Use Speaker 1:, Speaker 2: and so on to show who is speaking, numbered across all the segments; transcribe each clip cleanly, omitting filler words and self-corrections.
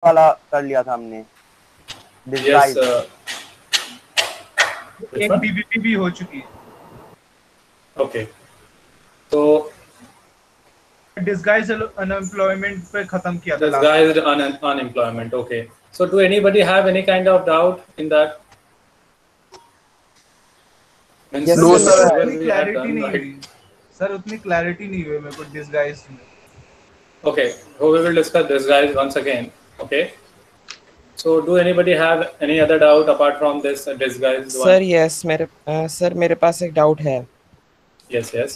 Speaker 1: वाला कर लिया था हमने
Speaker 2: Yes.
Speaker 1: डिस्गाइज।
Speaker 2: Which
Speaker 3: एक
Speaker 2: one?
Speaker 3: डीबीपी भी हो चुकी है।
Speaker 2: Okay. So
Speaker 3: डिस्गाइज अनएम्प्लॉयमेंट पे खत्म किया था
Speaker 2: this
Speaker 3: last
Speaker 2: guy
Speaker 3: time.
Speaker 2: is unemployment. Okay. So do anybody have any kind of doubt in that? Means
Speaker 1: Yes,
Speaker 4: No,
Speaker 1: sir.
Speaker 4: sir.
Speaker 2: whatever
Speaker 3: उतनी
Speaker 2: we have
Speaker 3: क्लैरिटी
Speaker 2: done
Speaker 3: नहीं
Speaker 2: right.
Speaker 3: हुई sir, उतनी clarity नहीं हुई मेरे को डिस्गाइज में।
Speaker 2: Okay. So we will discuss this guys once again. Okay. So do anybody have any other doubt apart from this disguised one?
Speaker 5: Sir yes sir मेरे पास एक डाउट है।
Speaker 2: Yes. Yes.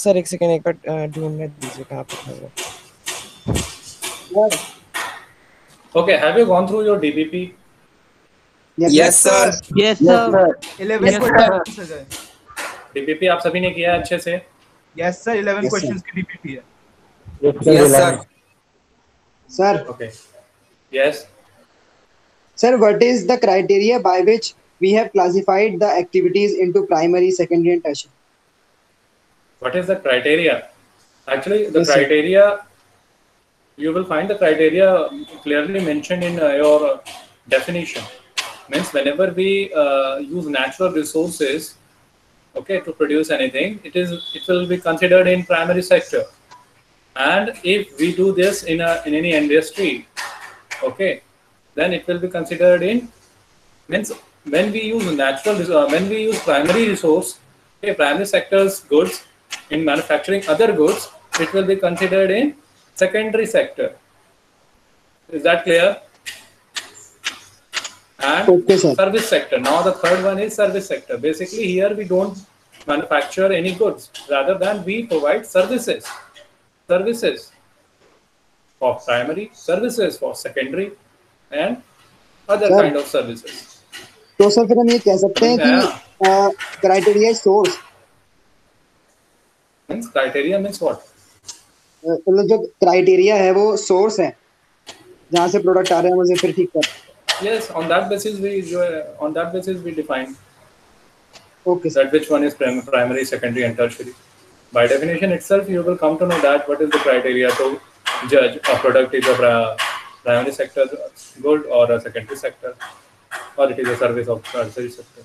Speaker 5: सर एक second, एक बार ढूंढने दीजिए कहाँ पे था वो।
Speaker 2: Okay. Have you gone through your DBP?
Speaker 4: Yes, sir.
Speaker 6: Yes, sir.
Speaker 3: 11
Speaker 6: Yes,
Speaker 3: question से गए।
Speaker 2: DBP आप सभी ने किया है अच्छे से?
Speaker 3: यस सर, 11
Speaker 4: Yes,
Speaker 3: क्वेश्चंस की डीपीपी है।
Speaker 4: Yes, sir.
Speaker 7: Sir,
Speaker 2: Okay. Yes.
Speaker 7: sir, what is the criteria by which we have classified the activities into primary, secondary, and tertiary?
Speaker 2: What is the criteria? Actually, the
Speaker 7: Yes, sir.
Speaker 2: criteria, you will find the criteria clearly mentioned in your definition. Means whenever we use natural resources, okay, to produce anything, it will be considered in primary sector. And if we do this in any industry, okay, then it will be considered in, means when we use when we use primary resource, okay, primary sector's goods in manufacturing other goods, it will be considered in secondary sector. Is that clear? And
Speaker 7: Okay, sir.
Speaker 2: service sector. Now the third one is service sector. Basically here we don't manufacture any goods, rather than we provide services for primary, services for secondary, and other
Speaker 7: Sir.
Speaker 2: kind of services.
Speaker 7: तो sir फिर हम ये कह सकते हैं कि criteria source,
Speaker 2: Means criteria means what?
Speaker 7: मतलब जो क्राइटेरिया है वो सोर्स है जहाँ से प्रोडक्ट आ रहे हैं, मुझे फिर ठीक कर।
Speaker 2: Yes, on that basis we define
Speaker 7: Okay, sir.
Speaker 2: that which one is primary, secondary, and tertiary. By definition itself, you will come to know that what is the criteria to judge a product is a primary sector good or a secondary sector, or it is a service of tertiary sector.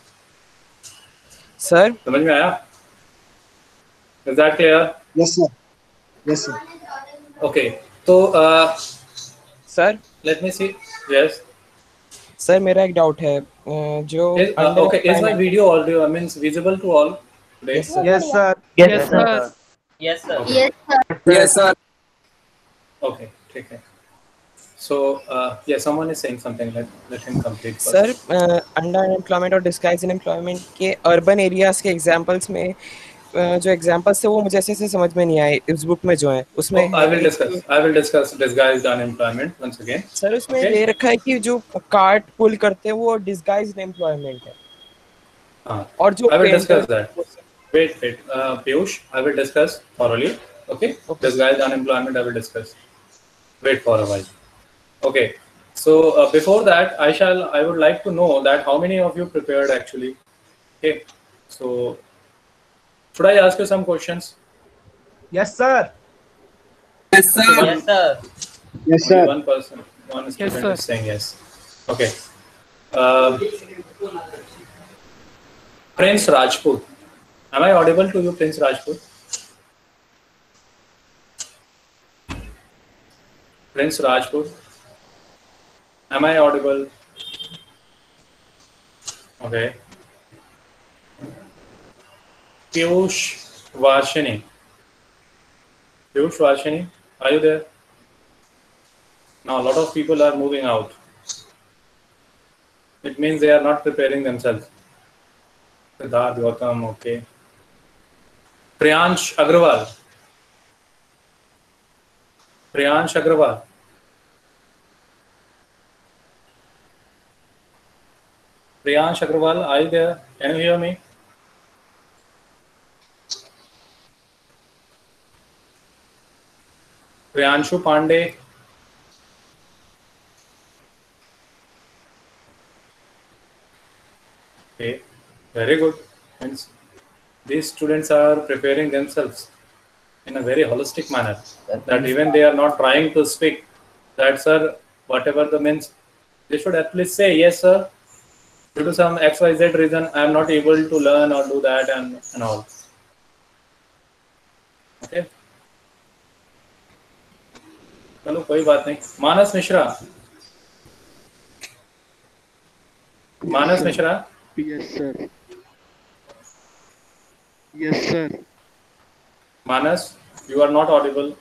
Speaker 5: Sir
Speaker 2: समझ में आया? Is that clear?
Speaker 7: Yes, sir. Yes, sir.
Speaker 2: Okay. So
Speaker 5: sir
Speaker 2: let me see. Yes.
Speaker 5: Sir मेरा एक doubt है जो
Speaker 2: Okay. Is my video audio means visible to all today?
Speaker 5: Yes, sir.
Speaker 3: Yes sir.
Speaker 6: Yes, sir.
Speaker 4: Yes, sir.
Speaker 2: Okay.
Speaker 4: Yes, sir.
Speaker 2: Okay. ठीक है. So yeah, someone is saying something. Let him complete first.
Speaker 5: Sir under employment और disguise in employment के urban areas के examples में जो examples थे वो मुझे ऐसे समझ में नहीं आए इस बुक में जो है उसमें।
Speaker 2: I will discuss disguised unemployment once again.
Speaker 5: Sir उसमें
Speaker 2: Okay.
Speaker 5: दे रखा है कि जो कार्ट पुल करते हैं वो डिस्गाइज्ड एम्प्लॉयमेंट है।
Speaker 2: हाँ.
Speaker 5: और जो
Speaker 2: I will discuss
Speaker 5: painter-
Speaker 2: that. Wait. Piyush, I will discuss thoroughly. Okay. Disguised unemployment I will discuss. Wait for a while. Okay. So before that, I would like to know that how many of you prepared actually. Okay. So should I ask you some questions?
Speaker 3: Yes sir.
Speaker 4: Yes, sir.
Speaker 6: Yes, sir.
Speaker 7: Yes,
Speaker 2: Only
Speaker 7: sir.
Speaker 2: one person, one student
Speaker 6: sir.
Speaker 2: is saying yes. Okay. Prince Rajput. Am I audible to you, Prince Rajput? Prince Rajput. Am I audible? Okay. Piyush Varshini. Piyush Varshini, are you there? Now a lot of people are moving out. It means they are not preparing themselves. Siddharth Gautam, okay. Priyansh Agrawal. Priyansh Agrawal. Priyansh Agrawal, are you there? Can you hear me? Priyanshu Pandey. Okay, very good. Means these students are preparing themselves in a very holistic manner. That even they are not trying to speak that, sir, whatever the means, they should at least say yes sir, due to some XYZ reason I am not able to learn or do that and all. Okay, चलो कोई बात नहीं. मानस मिश्रा. मानस Mishra.
Speaker 1: Yes, sir. Yes, sir.
Speaker 2: Manas, you are not audible.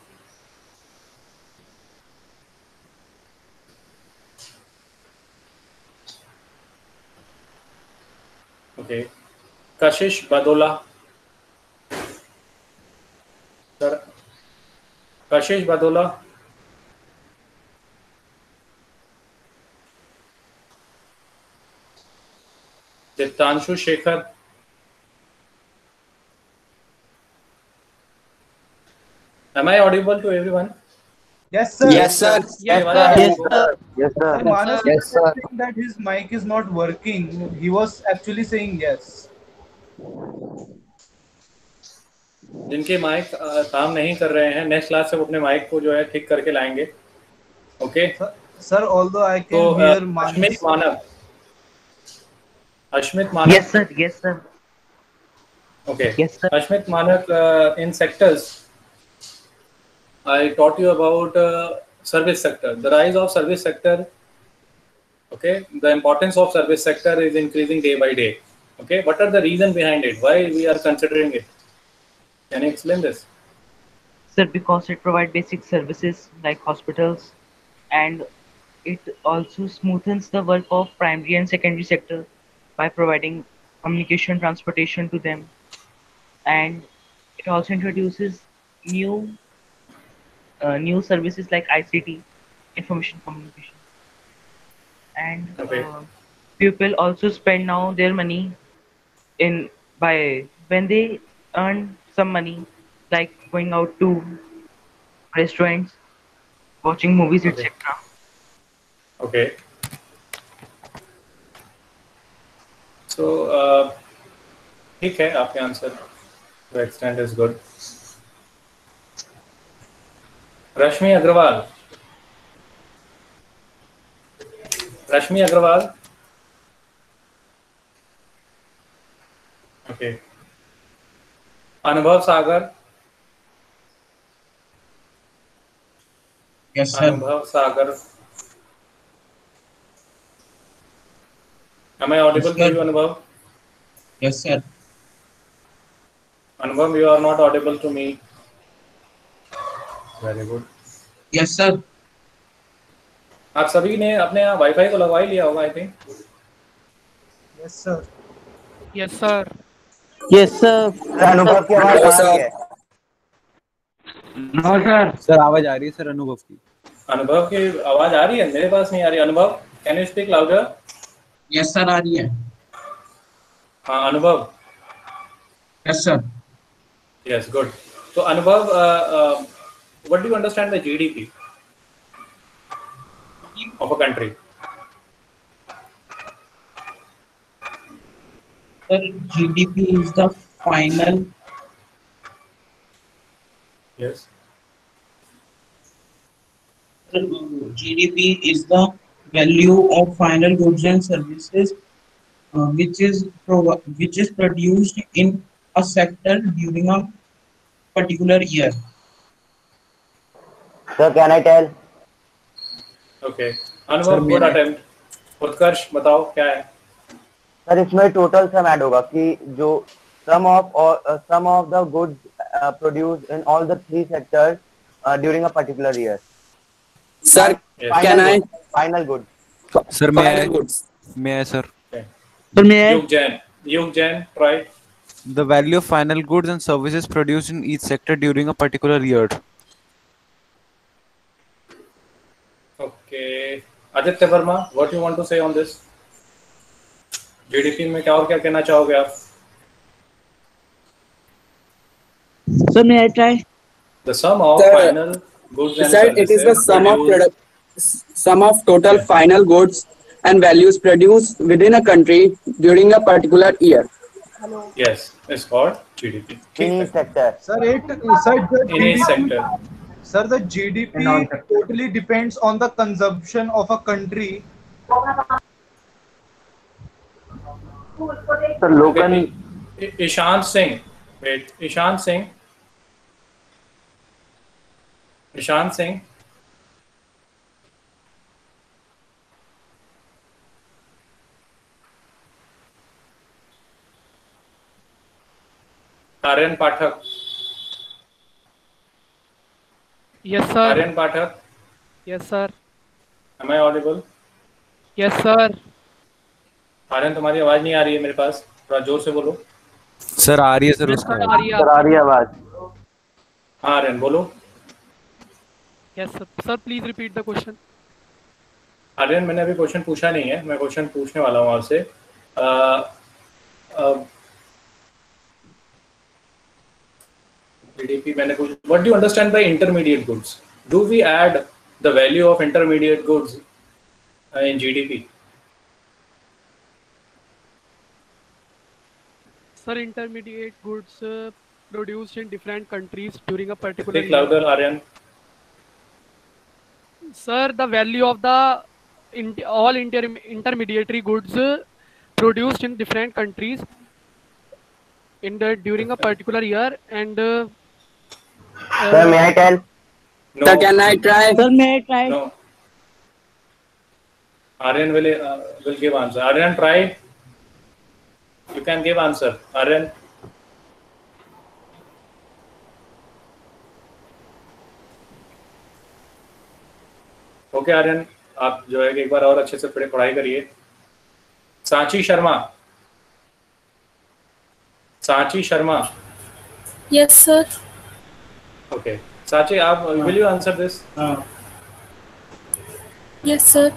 Speaker 2: Okay. Kashish Badola. Sir. Kashish Badola. Diptanshu Shekhar. Am I audible to everyone?
Speaker 3: Yes, sir.
Speaker 4: Yes, sir.
Speaker 2: Yes,
Speaker 4: sir. Yes,
Speaker 3: Sir,
Speaker 4: sir.
Speaker 3: Manas
Speaker 4: Yes,
Speaker 3: was
Speaker 4: sir.
Speaker 3: saying that his mic is not working. He was actually saying yes.
Speaker 2: जिनके mic काम नहीं कर रहे हैं, next class से वो अपने mic को जो है ठीक करके लाएंगे. ओके.
Speaker 3: Sir, although I
Speaker 2: तो
Speaker 3: can hear
Speaker 2: Ashmit
Speaker 3: Manas.
Speaker 2: Manav. Ashmit Manav.
Speaker 6: Yes, sir. Yes, sir.
Speaker 2: Okay.
Speaker 6: Yes, sir.
Speaker 2: Ashmit Manak, in sectors, I taught you about service sector. The rise of service sector. Okay. The importance of service sector is increasing day by day. Okay. What are the reason behind it? Why we are considering it? Can you explain this?
Speaker 6: Sir, because it provides basic services like hospitals, and it also smoothens the work of primary and secondary sector by providing communication transportation to them, and it also introduces new services like ICT, information communication, and
Speaker 2: Okay.
Speaker 6: people also spend now their money in by when they earn some money, like going out to restaurants, watching movies,
Speaker 2: Okay.
Speaker 6: etc.
Speaker 2: Okay. So, ठीक है, आपके answer to extent is good. Rashmi Agarwal. Rashmi Agarwal. Okay. Anubhav Sagar.
Speaker 8: Yes, sir.
Speaker 2: अनुभव सागर. Am I audible
Speaker 8: Yes,
Speaker 2: to
Speaker 8: sir.
Speaker 2: you, Anubhav?
Speaker 8: Yes, sir.
Speaker 2: Anubhav, you are not audible to me. Very good.
Speaker 8: Yes, sir.
Speaker 2: आप सभी ने अपने यहाँ wifi को लगवा ही लिया होगा, I think.
Speaker 3: Yes, sir.
Speaker 1: Yes, sir.
Speaker 4: Yes, sir. अनुभव की आवाज आ रही है.
Speaker 1: No, sir.
Speaker 9: सर आवाज आ रही है सर अनुभव की.
Speaker 2: अनुभव की आवाज आ रही है, मेरे पास नहीं आ रही. अनुभव, can you speak louder?
Speaker 8: Yes, sir. आ रही है.
Speaker 2: हाँ, अनुभव.
Speaker 8: Yes, sir.
Speaker 2: Yes, good. So, Anubhav, what do you understand by GDP of a country?
Speaker 8: Sir, GDP is the final.
Speaker 2: Yes.
Speaker 8: Sir, GDP is the value of final goods and services, which is produced in a sector during a particular year.
Speaker 4: Sir, can I tell?
Speaker 2: Okay. Anubhav, good attempt. उत्कर्ष बताओ क्या है?
Speaker 4: Sir इसमें total sum add होगा कि जो sum of the goods produced in all the three sectors during a particular year.
Speaker 10: Sir,
Speaker 2: Yes.
Speaker 10: can I?
Speaker 4: Final good.
Speaker 9: Sir
Speaker 10: Final goods.
Speaker 9: मैं sir.
Speaker 10: Sir, may I?
Speaker 2: Yug Jain, try.
Speaker 9: The value of final goods and services produced in each sector during a particular year.
Speaker 2: Okay. Aditya Verma, what do you want to say on this? GDP में क्या और क्या कहना चाहोगे आप?
Speaker 10: Sir, may I try?
Speaker 2: The sum of
Speaker 10: Sir,
Speaker 2: final goods and
Speaker 10: Sir,
Speaker 2: services.
Speaker 10: it is the sum of total
Speaker 2: Yes.
Speaker 10: final goods and values produced within a country during a particular year.
Speaker 2: Yes, it's called GDP.
Speaker 4: In each sector.
Speaker 3: Sir, the
Speaker 2: In each
Speaker 3: GDP
Speaker 2: sector.
Speaker 3: Sir, the GDP
Speaker 10: in all sectors.
Speaker 3: totally depends on the consumption of a country.
Speaker 10: So local.
Speaker 2: Ishant Singh. Wait, Ishant Singh. Ishant Singh. Aryan Pathak.
Speaker 1: Yes, sir.
Speaker 2: Aryan Pathak.
Speaker 1: Yes, sir.
Speaker 2: Am I audible?
Speaker 1: Yes, sir.
Speaker 2: Aryan तुम्हारी आवाज नहीं आ रही है मेरे पास, थोड़ा जोर से बोलो।
Speaker 9: सर आ रही है सर
Speaker 1: Yes,
Speaker 9: उसका
Speaker 1: sir, आ रही है
Speaker 4: सर आ
Speaker 1: आपकी।
Speaker 4: रही है आवाज।
Speaker 2: हाँ आर्यन बोलो।
Speaker 1: Yes, sir. Sir, please repeat the question.
Speaker 2: Aryan मैंने अभी क्वेश्चन पूछा नहीं है, मैं क्वेश्चन पूछने वाला हूँ आपसे। GDP मैंने कुछ, what do you understand by intermediate goods? Do we add the value of intermediate goods in GDP?
Speaker 1: Sir, intermediate goods produced in different countries during a particular
Speaker 2: Speak
Speaker 1: year.
Speaker 2: louder, Aryan.
Speaker 1: Sir, the value of the all intermediary goods produced in different countries during a particular year, and
Speaker 4: Sir, may I tell?
Speaker 2: No.
Speaker 10: Sir, can I try?
Speaker 6: Sir, may I try?
Speaker 2: No. Aryan will give answer. Aryan, try. You can give answer. Aryan. Okay Aryan, आप जो है कि एक बार और अच्छे से पढ़ाई करिए। Saanchi Sharma. Saanchi Sharma.
Speaker 11: Yes, sir.
Speaker 2: Okay Saanchi, आप will you answer this?
Speaker 11: Yes, sir.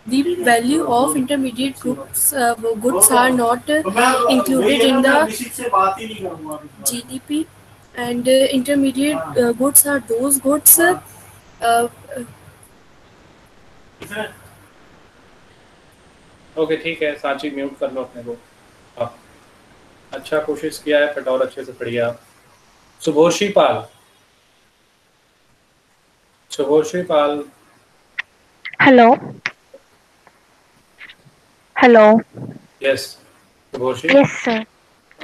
Speaker 11: The value of intermediate goods are not included in the GDP, and intermediate goods are those goods.
Speaker 2: Okay ठीक है सांची, म्यूट कर लो अपने को। हाँ, अच्छा कोशिश किया है, बट और अच्छे से पढ़िए आप। Subhoshi Pal. Subhoshi Pal.
Speaker 12: Hello. Hello.
Speaker 2: Yes Subhoshi.
Speaker 12: Yes, sir.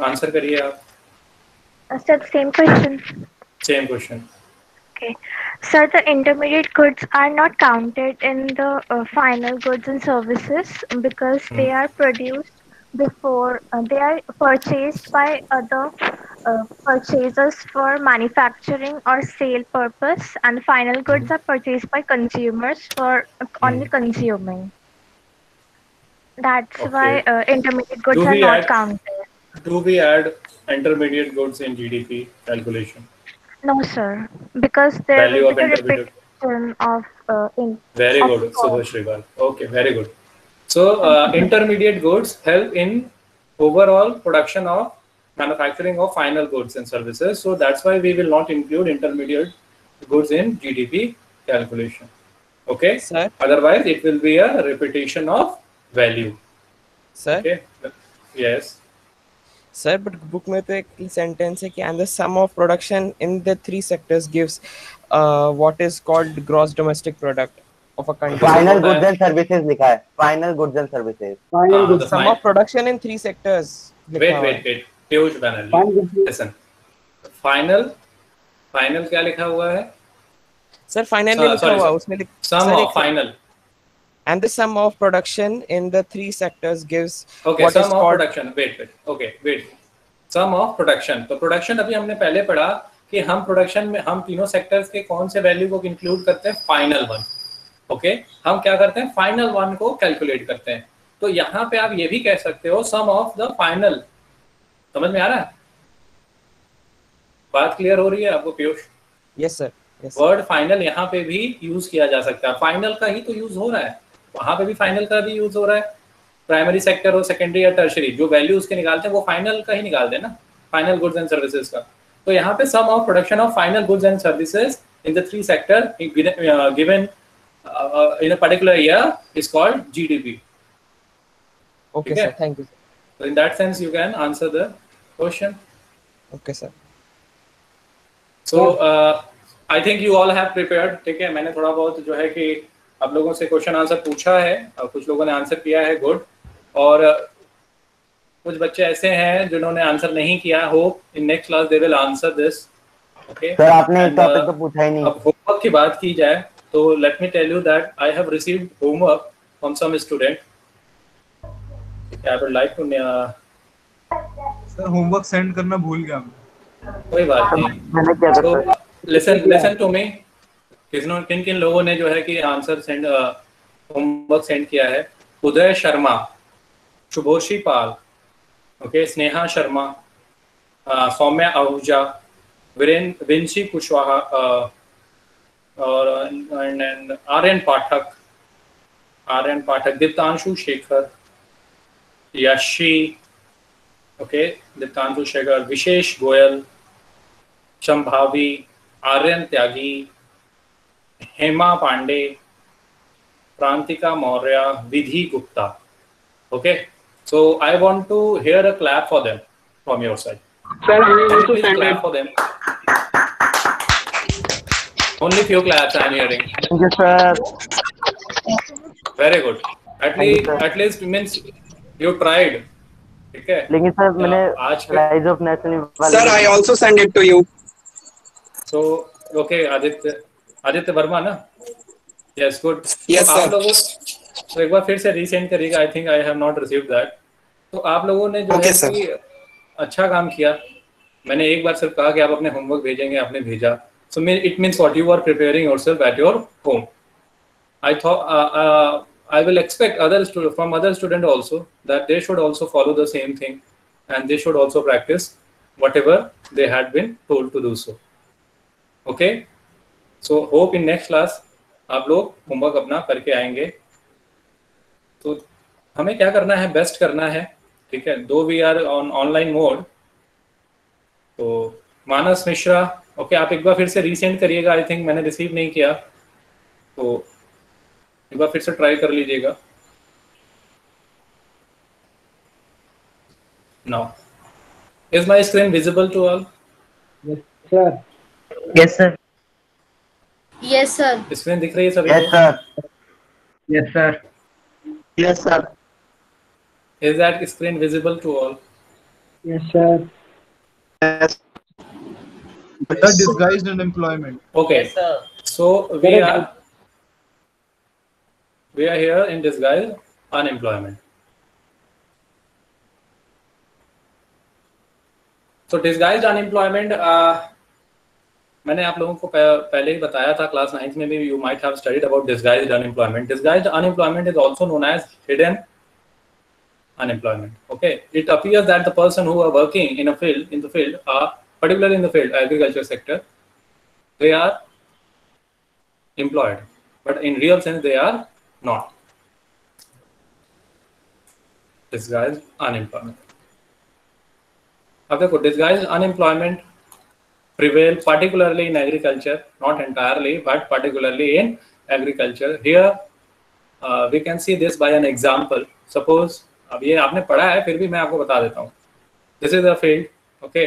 Speaker 2: Answer करिए आप।
Speaker 12: Sir, same question.
Speaker 2: Same question.
Speaker 12: Okay. Sir, the intermediate goods are not counted in the final goods and services because they are produced before they are purchased by other purchasers for manufacturing or sale purpose, and final goods are purchased by consumers for only consuming. That's why intermediate goods are not counted.
Speaker 2: Do we add intermediate goods in GDP calculation?
Speaker 12: No, sir, because there
Speaker 2: Value
Speaker 12: will
Speaker 2: of
Speaker 12: be the
Speaker 2: intermediate.
Speaker 12: repetition of
Speaker 2: Very
Speaker 12: of
Speaker 2: good,
Speaker 12: cost.
Speaker 2: Subhash Rival. Okay, very good. So intermediate goods help in overall production of manufacturing of final goods and services. So that's why we will not include intermediate goods in GDP calculation. Okay.
Speaker 5: Sir.
Speaker 2: Otherwise, it will be a repetition of value.
Speaker 5: Sir.
Speaker 2: Okay. Yes.
Speaker 5: Sir, but book में तो एक sentence है कि and the sum of production in the three sectors gives what is called gross domestic product of a country.
Speaker 4: Final goods and services लिखा है. Final goods and services.
Speaker 10: Final goods.
Speaker 5: Sum of production in three sectors.
Speaker 2: Wait. Piyush Banerjee. Listen. Final क्या लिखा हुआ है?
Speaker 5: Sir, final में लिखा हुआ उसमें
Speaker 2: sum of final.
Speaker 5: And the sum of production in the three sectors gives
Speaker 2: okay,
Speaker 5: what
Speaker 2: sum
Speaker 5: is
Speaker 2: of
Speaker 5: called
Speaker 2: production. Wait. Sum of production. तो production अभी हमने पहले पढ़ा कि हम production में हम तीनों sectors के कौन से value को include करते हैं? Final one. Okay? हम क्या करते हैं? Final one को calculate करते हैं। तो यहाँ पे आप ये भी कह सकते हो sum of the final. समझ में आ रहा है? बात क्लियर हो रही है आपको Piyush?
Speaker 5: Yes sir. Yes.
Speaker 2: Word final यहाँ पे भी यूज किया जा सकता है। फाइनल का ही तो यूज हो रहा है, वहां पे भी फाइनल का भी यूज हो रहा है। प्राइमरी सेक्टर हो, सेकेंडरी या टर्शरी, जो वैल्यू उसके निकालते हैं वो फाइनल का ही निकालते हैं ना, फाइनल गुड्स एंड सर्विसेज का। तो यहाँ पे sum of production of final goods and services in the three sector given in a particular year is called GDP.
Speaker 5: Okay, sir. Thank you.
Speaker 2: So in that sense, you can answer the question.
Speaker 5: Okay, sir.
Speaker 2: So I think you all have prepared, ठीक है। मैंने थोड़ा बहुत जो है कि आप लोगों से क्वेश्चन आंसर पूछा है और कुछ लोगों ने आंसर किया है, गुड। और कुछ बच्चे ऐसे हैं जिन्होंने आंसर नहीं किया, hope in next class they will answer this, okay.
Speaker 4: Sir आपने एक टॉपिक तो पूछा ही नहीं।
Speaker 2: अब होमवर्क की बात की जाए तो let me tell you that I have received homework from some student. I would like to
Speaker 3: sir homework send करना भूल गया मैं।
Speaker 2: कोई बात नहीं। तो लिसन टू मी, किन किन लोगों ने जो है कि आंसर सेंड होमवर्क सेंड किया है। उदय शर्मा, शुभोशी पाल, ओके, स्नेहा शर्मा, सौम्या आहूजा, विंशी कुशवाहा, और Aryan Pathak, Diptanshu Shekhar, Yashi, okay, Diptanshu Shekhar, Vishesh Goyal, Sambhavi, Aryan Tyagi, Hema Pandey, Prantika Maurya, Vidhi Gupta, okay. So I want to hear a clap for them from your side.
Speaker 10: Sir, I will also send
Speaker 2: clap
Speaker 10: it.
Speaker 2: for them. Only few claps I am hearing.
Speaker 4: Thank you, sir.
Speaker 2: Very good. At least means you tried. ठीक है।
Speaker 4: लेकिन sir मैंने
Speaker 2: आज
Speaker 4: rise of national
Speaker 10: Sir, I also send it to you.
Speaker 2: So okay, Aditya Verma ना? Yes, good.
Speaker 10: Yes,
Speaker 2: तो आप
Speaker 10: sir.
Speaker 2: लोगों तो एक बार फिर से रीसेंड करिएगा। I think I have not received that. तो आप लोगों ने जो
Speaker 10: Okay,
Speaker 2: है
Speaker 10: sir.
Speaker 2: कि अच्छा काम किया। मैंने एक बार सिर्फ कहा कि आप अपने होमवर्क भेजेंगे, आपने भेजा। So it means what you are preparing yourself at your home. I thought I will expect from other students also that they should also follow the same thing and they should also practice whatever they had been told to do so. Okay? So hope in next class आप लोग homework अपना करके आएंगे। तो हमें क्या करना है, बेस्ट करना है, ठीक है। दो we are on online mode. तो मानस मिश्रा, ओके, आप एक बार फिर से रीसेंड करिएगा। आई थिंक मैंने रिसीव नहीं किया, तो एक बार फिर से ट्राई कर लीजिएगा। Now is my screen visible to all?
Speaker 6: Yes, sir.
Speaker 11: Yes, sir.
Speaker 2: Screen दिख रही है सभी?
Speaker 4: Yes sir.
Speaker 6: Yes, sir.
Speaker 10: Yes, sir.
Speaker 2: Is that screen visible to all?
Speaker 10: Yes, sir. Yes.
Speaker 3: The disguised unemployment.
Speaker 2: Okay.
Speaker 6: Yes, sir.
Speaker 2: So we are here in disguised unemployment. So disguised unemployment, मैंने आप लोगों को पहले ही बताया था, class 9th में भी you might have studied about disguised unemployment. Disguised unemployment is also known as hidden unemployment. Okay, it appears that the person who are working in the field, particularly in the field agriculture sector, they are employed, but in real sense they are not. Disguised unemployment. अब देखो, disguised unemployment prevail particularly in agriculture, not entirely, but particularly in agriculture. Here we can see this by an example. Suppose, अब ये आपने पढ़ा है, फिर भी मैं आपको बता देता हूँ। This is a field, okay,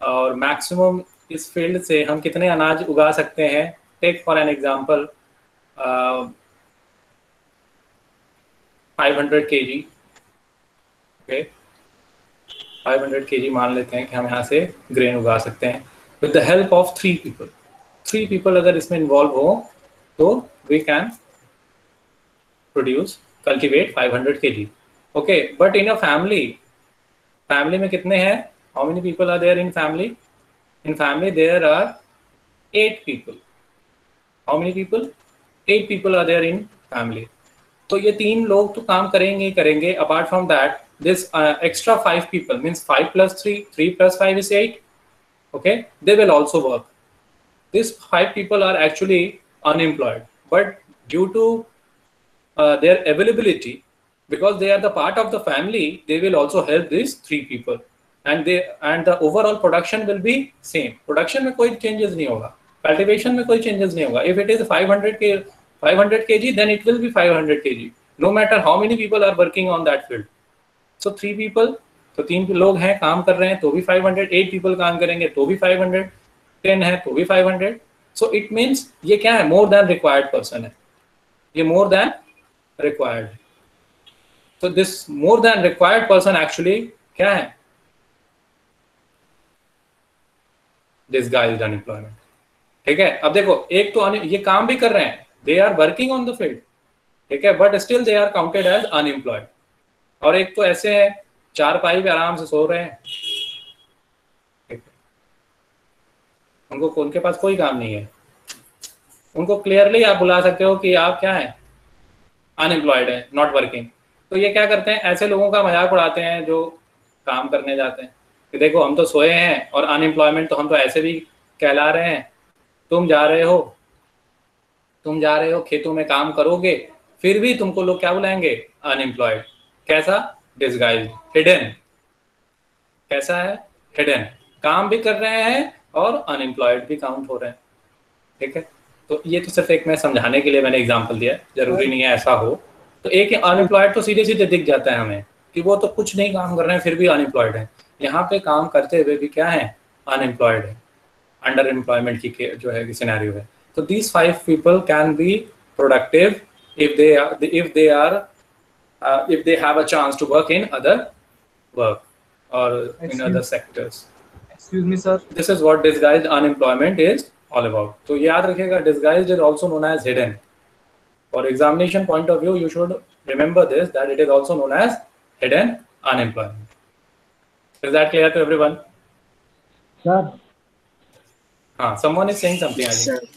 Speaker 2: और मैक्सिमम इस फील्ड से हम कितने अनाज उगा सकते हैं? Take for an example 500 kg, ओके, 500 kg मान लेते हैं कि हम यहाँ से ग्रेन उगा सकते हैं with the help of 3 people. 3 people अगर इसमें इन्वॉल्व हो तो we can produce, cultivate 500 kg. Okay, but in a family में कितने हैं? How many people are there in family? In family there are 8 people. How many people? 8 people are there in family. तो ये 3 लोग तो काम करेंगे ही करेंगे. Apart from that, this extra 5 people means 5 plus 3 plus 5 is 8. Okay, they will also work. These 5 people are actually unemployed, but due to their availability, because they are the part of the family, they will also help these 3 people. And the overall production will be same. Production में कोई changes नहीं होगा, cultivation में कोई changes नहीं होगा. If it is 500 kg, then it will be 500 kg. No matter how many people are working on that field. So 3 people, तो 3 लोग हैं काम कर रहे हैं तो भी 500, 8 people काम करेंगे तो भी 500. 10 है तो भी 500. सो इट मीन्स ये क्या है, मोर देन रिक्वायर्ड पर्सन है, ये more than required. So this more than required person actually क्या है, disguised unemployment. ठीक है. अब देखो एक तो ये काम भी कर रहे हैं, they are working on the field, ठीक है, but still they are counted as unemployed. और एक तो ऐसे है चारपाई पे आराम से सो रहे हैं, उनके पास कोई काम नहीं है, उनको क्लियरली आप बुला सकते हो कि आप क्या है, अनएम्प्लॉयड है, नॉट वर्किंग. तो ये क्या करते हैं, ऐसे लोगों का मजाक उड़ाते हैं जो काम करने जाते हैं कि देखो हम तो सोए हैं और अनएम्प्लॉयमेंट तो हम तो ऐसे भी कहला रहे हैं, तुम जा रहे हो खेतों में काम करोगे, फिर भी तुमको लोग क्या बुलाएंगे, अनएम्प्लॉयड. कैसा, डिस्गाइज्ड, हिडन. कैसा है, हिडन. काम भी कर रहे हैं और अनएम्प्लॉयड भी काउंट हो रहे हैं. ठीक है. तो ये तो सिर्फ एक मैं समझाने के लिए मैंने एग्जांपल दिया, जरूरी नहीं है ऐसा हो. तो एक अनएम्प्लॉयड तो सीधे सीधे दिख जाता है हमें कि वो तो कुछ नहीं काम कर रहे हैं फिर भी अनएम्प्लॉयड है. यहाँ पे काम करते हुए भी क्या है, अनएम्प्लॉयड है, अंडर एम्प्लॉयमेंट की जो है सिनेरियो है. तो these 5 people can be productive if they have a chance to work in other work or in other sectors.
Speaker 3: Excuse me, sir.
Speaker 2: This is what disguised unemployment is all about. तो याद रखिएगा, disguised is also known as hidden. For examination point of view, you should remember this, that it is also known as hidden unemployment. Is that clear to everyone?
Speaker 7: Sir.
Speaker 2: हाँ, someone is saying something. I think.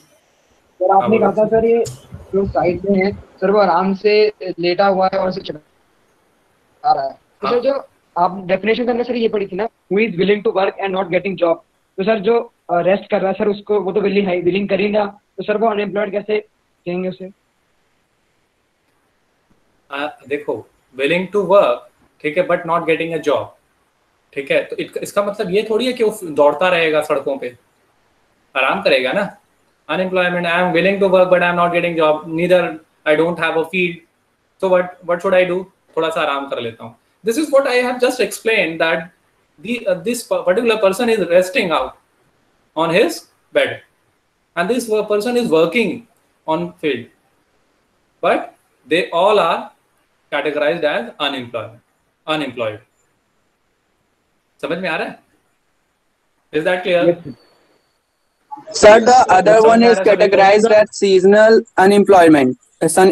Speaker 7: Sir आपने कहा था sir ये जो side में है sir वो आराम से लेटा हुआ है और चला रहा है. तो सर जो आप डेफिनेशन के अंदर सर ये पढ़ी थी ना, who is willing to work and not getting job. तो सर जो रेस्ट कर रहा है सर उसको, वो तो विलिंग करेगा, तो सर वो अनएम्प्लॉयड कैसे कहेंगे उसे?
Speaker 2: देखो, विलिंग टू वर्क, ठीक है, but not getting a job. ठीक है. तो इसका मतलब ये थोड़ी है कि वो दौड़ता रहेगा सड़कों पे, आराम करेगा ना. Unemployment, I am willing to work but I am not getting job, neither I don't have a field, so what should I do, थोड़ा सा आराम कर लेता हूँ. This is what I have just explain, that this particular person is resting out on his bed and this person is working on field, but they all are categorized as unemployed. समझ में आ रहा है? Is that clear?
Speaker 10: Sir, the other one is categorized as seasonal unemployment.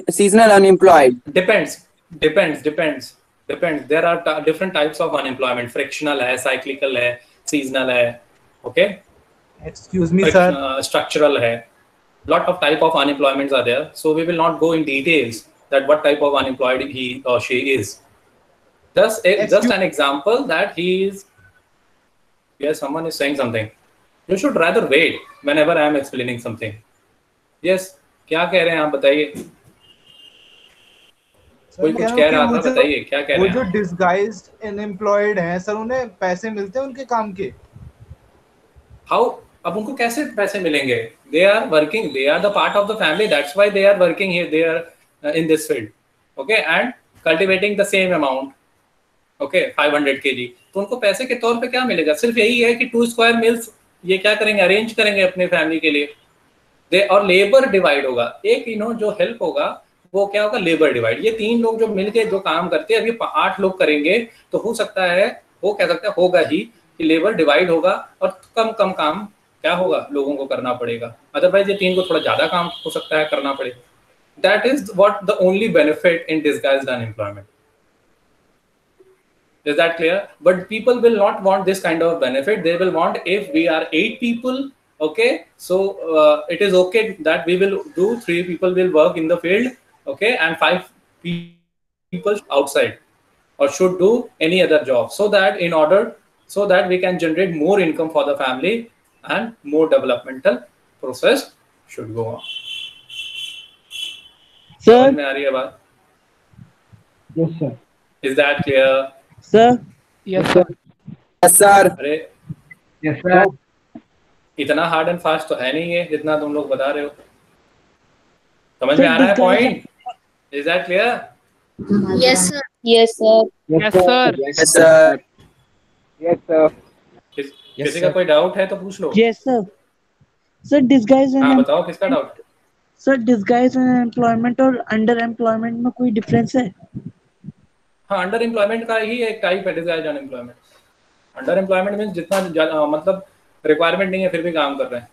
Speaker 10: Seasonal unemployed.
Speaker 2: Depends. There are different types of unemployment. Frictional है, cyclical है, seasonal है. Okay?
Speaker 3: Excuse me, sir.
Speaker 2: Structural है. Lot of type of unemployments are there. So we will not go in details that what type of unemployed he or she is. Just an example that he is. Yes, someone is saying something. You should rather wait whenever I am explaining something. Yes, क्या कह रहे हैं आप बताइए. कोई कुछ कह रहा था, बताइए क्या कह रहे हैं.
Speaker 3: वो जो disguised unemployed हैं सर, उन्हें पैसे मिलते हैं उनके काम के?
Speaker 2: How? अब उनको कैसे पैसे मिलेंगे? They are working. They are the part of the family. That's why they are working here. They are in this field. Okay, and cultivating the same amount. Okay, 500 kg. तो उनको पैसे के तौर पे क्या मिलेगा? सिर्फ यही है कि 2 square meals ये क्या करेंगे, अरेंज करेंगे अपने फैमिली के लिए. और लेबर डिवाइड होगा. एक जो हेल्प होगा वो क्या होगा, लेबर डिवाइड. ये 3 लोग जो मिलके जो काम करते हैं, अभी 8 लोग करेंगे तो हो सकता है, वो कह सकते हैं होगा ही कि लेबर डिवाइड होगा और कम काम क्या होगा, लोगों को करना पड़ेगा. अदरवाइज ये 3 को थोड़ा ज्यादा काम हो सकता है करना पड़ेगा. That is what the only benefit in disguised unemployment. Is that clear? But people will not want this kind of benefit. They will want, if we are 8 people, okay, so it is okay that we will do 3 people will work in the field, okay, and 5 people outside or should do any other job, so that we can generate more income for the family and more developmental process should go on.
Speaker 13: Sir,
Speaker 2: में आ रही है बात?
Speaker 7: Yes, sir.
Speaker 2: Is that clear?
Speaker 13: Sir.
Speaker 1: Yes, sir.
Speaker 10: Yes, sir.
Speaker 2: अरे
Speaker 7: Yes, sir.
Speaker 2: इतना hard and fast तो है नहीं है जितना तुम लोग बता रहे हो. समझ में आ रहा है point? Is that clear?
Speaker 11: Yes, sir.
Speaker 13: Yes, sir.
Speaker 1: Yes, sir.
Speaker 10: Yes, sir.
Speaker 7: Yes, sir.
Speaker 2: किसी का कोई डाउट है तो पूछ लो.
Speaker 13: Yes, sir. सर डिस्गाइज
Speaker 2: हाँ
Speaker 13: एंड
Speaker 2: बताओ किसका doubt?
Speaker 13: Sir disguise and employment और अंडर एम्प्लॉयमेंट में कोई डिफरेंस है?
Speaker 2: हाँ, अंडर एम्प्लॉयमेंट का ही एक टाइप है desired unemployment. Under employment means जितना मतलब रिक्वायरमेंट नहीं है फिर भी काम कर रहे हैं,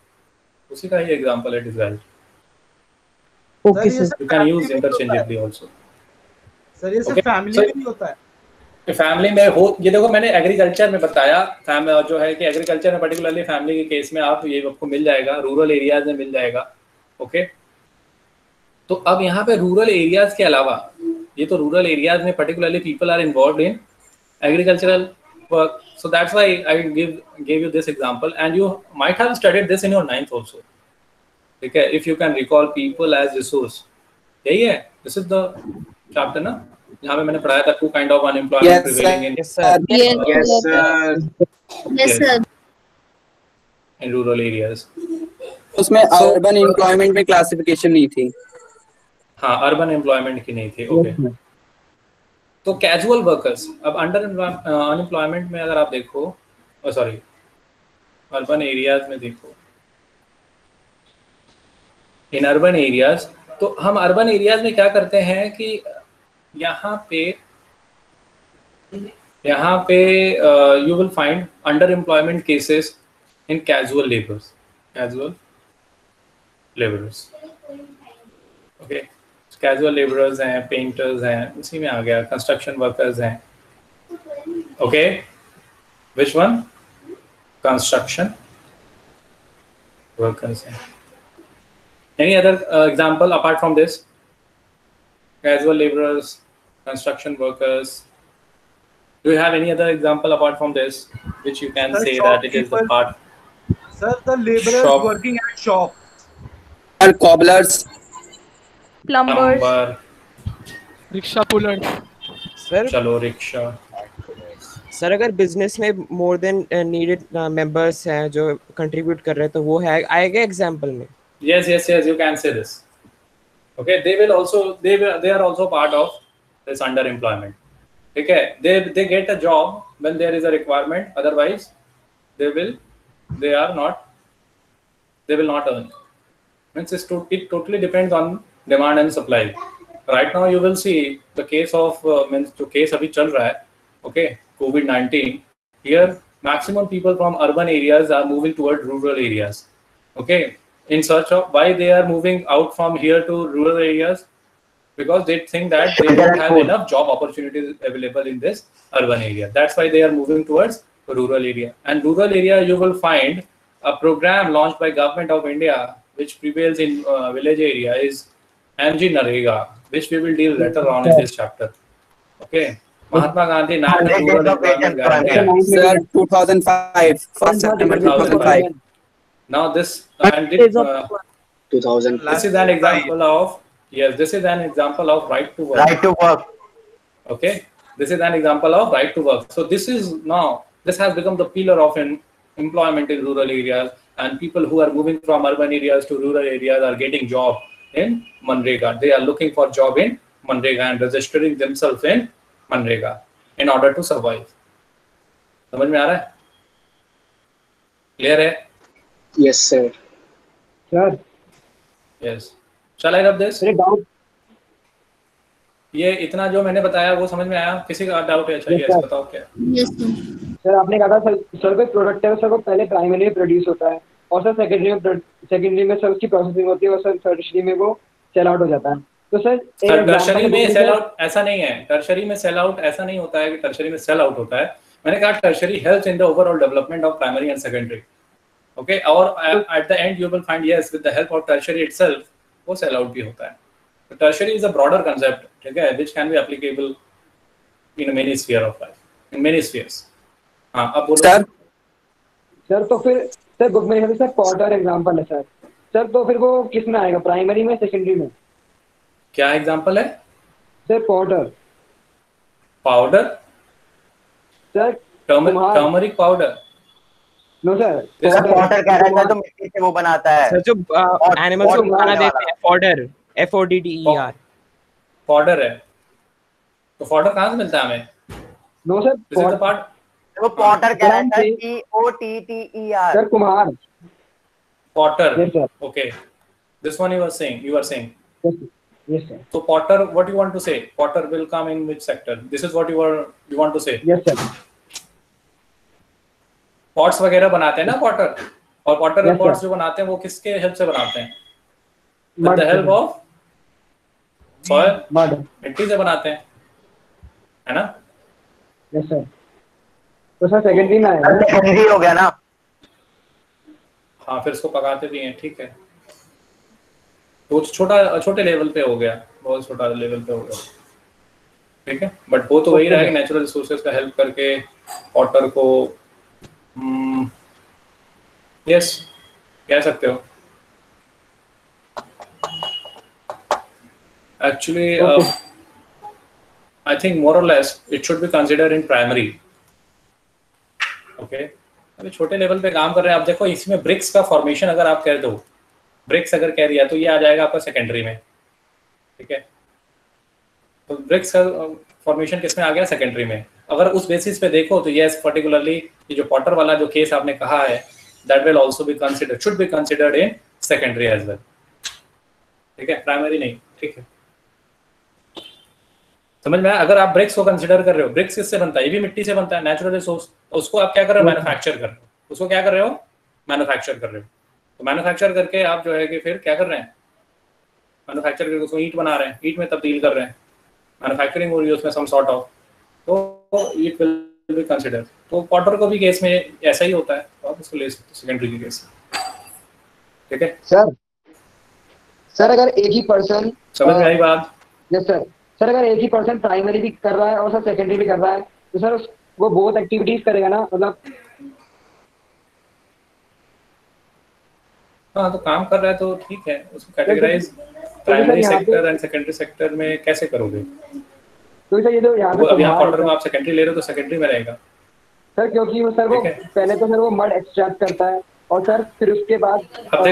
Speaker 2: उसी का ही एग्जांपल है desired.
Speaker 13: Okay sir.
Speaker 2: You can use interchangeably also.
Speaker 3: Sir ये सिर्फ फैमिली में नहीं होता है?
Speaker 2: फैमिली में हो, ये देखो मैंने एग्रीकल्चर में बताया, जो है कि एग्रीकल्चर में पर्टिकुलरली फैमिली के केस में आप ये आपको मिल जाएगा, रूरल एरियाज में मिल जाएगा। ओके, तो अब यहाँ पे रूरल एरियाज के अलावा, ये तो रूरल एरियाज में particularly people are involve in agricultural work, so that's why I gave you this example, and you might have studied this in your 9th also. ठीक है, if you can recall people as resource, यही है, this is the chapter ना, जहाँ पे मैंने पढ़ाया था two kind of unemployment prevailing in in rural areas.
Speaker 10: उसमें अर्बन एम्प्लॉयमेंट में क्लासिफिकेशन नहीं थी।
Speaker 2: हाँ, अर्बन एम्प्लॉयमेंट की नहीं थी। ओके, तो कैजुअल वर्कर्स, अब अंडर अनएम्प्लॉयमेंट में अगर आप देखो, सॉरी अर्बन एरियाज में देखो, इन अर्बन एरियाज, तो हम अर्बन एरियाज में क्या करते हैं कि यहाँ पे you will find underemployment cases in casual labourers. Okay, casual labourers हैं, पेंटर्स हैं, उसी में आ गया, कंस्ट्रक्शन वर्कर्स हैं। Okay, which one? Construction workers हैं। Any other example apart from this? Casual labourers, construction workers, do you have any other example apart from this which you can say that it is the part?
Speaker 3: Sir, the laborers working at shop
Speaker 10: and cobblers,
Speaker 12: plumbers,
Speaker 1: rickshaw puller.
Speaker 5: Sir
Speaker 2: चलो rickshaw.
Speaker 5: Sir अगर business में more than needed members हैं जो contribute कर रहे हैं तो वो है आएगा एग्जांपल में?
Speaker 2: Yes, you can say this. Okay, they are also part of this underemployment. ठीक है, they get a job when there is a requirement, otherwise they will not earn. Means it totally depends on demand and supply. Right now you will see the case of means जो case अभी चल रहा है, okay, COVID-19, here maximum people from urban areas are moving toward rural areas. Okay, in search of why they are moving out from here to rural areas, because they think that they don't have enough job opportunities available in this urban area. That's why they are moving towards rural area. And rural area you will find a program launched by Government of India which prevails in village area is MG Narega, which we will deal later on in this chapter. Okay, Mahatma Gandhi National Rural Employment Guarantee.
Speaker 10: Sir, 2005, 1st September 2005.
Speaker 2: Now this and this is an example of, yes, this is an example of right to work.
Speaker 4: Right to work.
Speaker 2: Okay, this is an example of right to work. So this has become the pillar of employment in rural areas, and people who are moving from urban areas to rural areas are getting job in Manrega. They are looking for job in Manrega and registering themselves in Manrega in order to survive. समझ में आ रहा है? Clear है?
Speaker 10: Yes, sir.
Speaker 7: Sir.
Speaker 2: Yes. Shall I rub this?
Speaker 7: Doubt.
Speaker 2: ये इतना जो मैंने बताया वो समझ में आया? किसी का डाउट है? अच्छा, yes, बताओ क्या?
Speaker 11: Yes, sir.
Speaker 7: सर आपने कहा था सर कोई प्रोडक्ट है सर वो पहले प्राइमरी में प्रोड्यूस होता है और सर सेकेंडरी में सर उसकी प्रोसेसिंग होती है और सर टर्शरी में वो सेल आउट हो जाता है। तो सर
Speaker 2: टर्शरी में सेल आउट ऐसा नहीं है, टर्शरी में सेल आउट ऐसा नहीं होता है कि टर्शरी में सेल आउट होता है। मैंने कहा tertiary helps in the overall development of primary and secondary. Okay, और at the end you will find yes with the help of tertiary itself वो सेल आउट भी होता है। तो tertiary is a broader concept, ठीक है, which can be applicable in many sphere of life, in many spheres. हां, अब बोलो
Speaker 7: सर। तो फिर सर बुक में सर पॉटर एग्जांपल है सर। सर तो फिर वो किस में आएगा, प्राइमरी में सेकेंडरी में?
Speaker 2: क्या एग्जांपल है
Speaker 7: sir? Powder sir,
Speaker 2: turmeric powder.
Speaker 7: No sir,
Speaker 4: powder कह रहा है तो मिट्टी से वो बनाता है
Speaker 5: सर जो एनिमल्स को खाना देते हैं, फॉडर, FODDER
Speaker 2: फॉडर है। तो फॉडर कहाँ से मिलता है हमें?
Speaker 7: नो सर,
Speaker 4: वो पॉटर कह रहा है, POTTER
Speaker 7: सर कुम्हार।
Speaker 2: potter.
Speaker 7: Yes, sir.
Speaker 2: Okay, this one you were saying.
Speaker 7: Yes, sir. Yes, sir.
Speaker 2: So potter, what you want to say? Potter will come in which sector? This is what you want to say.
Speaker 7: Yes, sir.
Speaker 2: Pots वगैरह बनाते हैं ना Potter, और Potter
Speaker 7: Yes,
Speaker 2: pots
Speaker 7: sir.
Speaker 2: जो बनाते हैं वो किसके हेल्प से बनाते हैं?
Speaker 7: Mud,
Speaker 2: with the help
Speaker 7: sir.
Speaker 2: Of soil,
Speaker 7: Mud.
Speaker 2: मिट्टी से बनाते हैं, है ना?
Speaker 7: Yes, sir. तो सर सेकेंडरी में आएगा।
Speaker 4: सेकेंडरी हो गया ना?
Speaker 2: हाँ, फिर इसको पकाते भी हैं, ठीक है। तो छोटे लेवल पे हो गया, बहुत छोटा लेवल पे हो गया, ठीक है। बट वो तो वही रहा कि नेचुरल रिसोर्सेज का हेल्प करके वाटर को यस कह सकते हो। एक्चुअली आई थिंक मोर और less it should be considered in primary. Okay, अभी छोटे लेवल पे काम कर रहे हैं आप। देखो इसमें ब्रिक्स का फॉर्मेशन अगर आप कह दो, ब्रिक्स अगर कह दिया तो ये आ जाएगा आपका सेकेंडरी में, ठीक है। तो ब्रिक्स का फॉर्मेशन किसमें आ गया? सेकेंडरी में। अगर उस बेसिस पे देखो तो यस, पर्टिकुलरली ये जो पॉटर वाला जो केस आपने कहा है, that will also be considered, should be considered in secondary as well, ठीक है, प्राइमरी नहीं, ठीक है। समझ में आया? अगर आप ब्रिक्स को कंसीडर कर रहे हो, ब्रिक्स किससे बनता है? ये भी मिट्टी से बनता है, नेचुरल रिसोर्स। उसको आप क्या कर रहे हो? मैन्युफैक्चर कर रहे हो। उसको क्या कर रहे हो? मैन्युफैक्चर कर रहे हो। तो मैन्युफैक्चर करके आप जो है कि फिर क्या कर रहे हैं? मैन्युफैक्चर करके उसको ईंट बना रहे हैं, ईंट में तब्दील कर रहे हैं, मैन्युफैक्चरिंग हो रही है उसमें सम सॉर्ट ऑफ, तो इट विल बी कंसीडर। तो पॉटर को भी केस में ऐसा ही होता है, तो आप इसको ले सकते हो सेकेंडरी के केस में, ठीक है।
Speaker 7: सर अगर एक ही पर्सन,
Speaker 2: समझ में आई बात?
Speaker 7: Yes sir. सर अगर एक ही पर्सन प्राइमरी भी कर रहा है और सर सेकेंडरी भी कर रहा है, तो सर वो बहुत एक्टिविटीज करेगा ना, मतलब
Speaker 2: हाँ, तो काम कर रहा है तो ठीक है। उसको categorise primary sector and secondary sector में कैसे करोगे?
Speaker 7: तो सर ये तो यहाँ
Speaker 2: अब यहाँ पॉटर में आप सेकेंडरी ले रहे हो तो सेकेंडरी में रहेगा
Speaker 7: सर, क्योंकि वो सर वो पहले तो सर वो मड एक्सट्रैक्ट करता है और सर फिर उसके बाद
Speaker 2: अब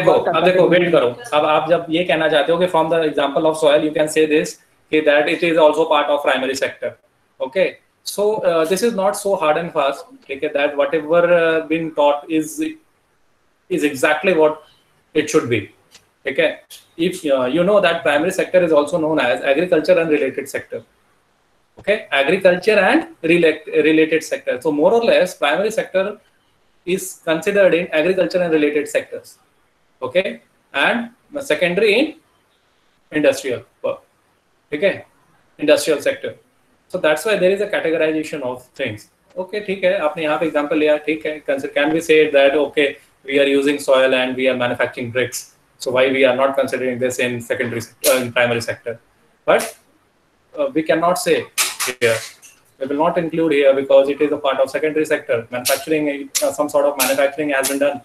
Speaker 2: देखो वेट करो। अब आप जब ये कहना चाहते हो कि from the example of soil you can say this कि that it is also part of primary sector. Okay, so this is not so hard and fast, ठीक है, that whatever been taught is exactly what it should be, okay. If you know that primary sector is also known as agriculture and related sector, okay, agriculture and related sector. So more or less primary sector is considered in agriculture and related sectors, okay, and secondary in industrial work, okay, industrial sector. So that's why there is a categorization of things. Okay, ठीक है, आपने यहाँ पे example लिया, ठीक है, can we say that okay we are using soil and we are manufacturing bricks, so why we are not considering this in secondary in primary sector? But we cannot say here, we will not include here because it is a part of secondary sector. Manufacturing, some sort of manufacturing has been done,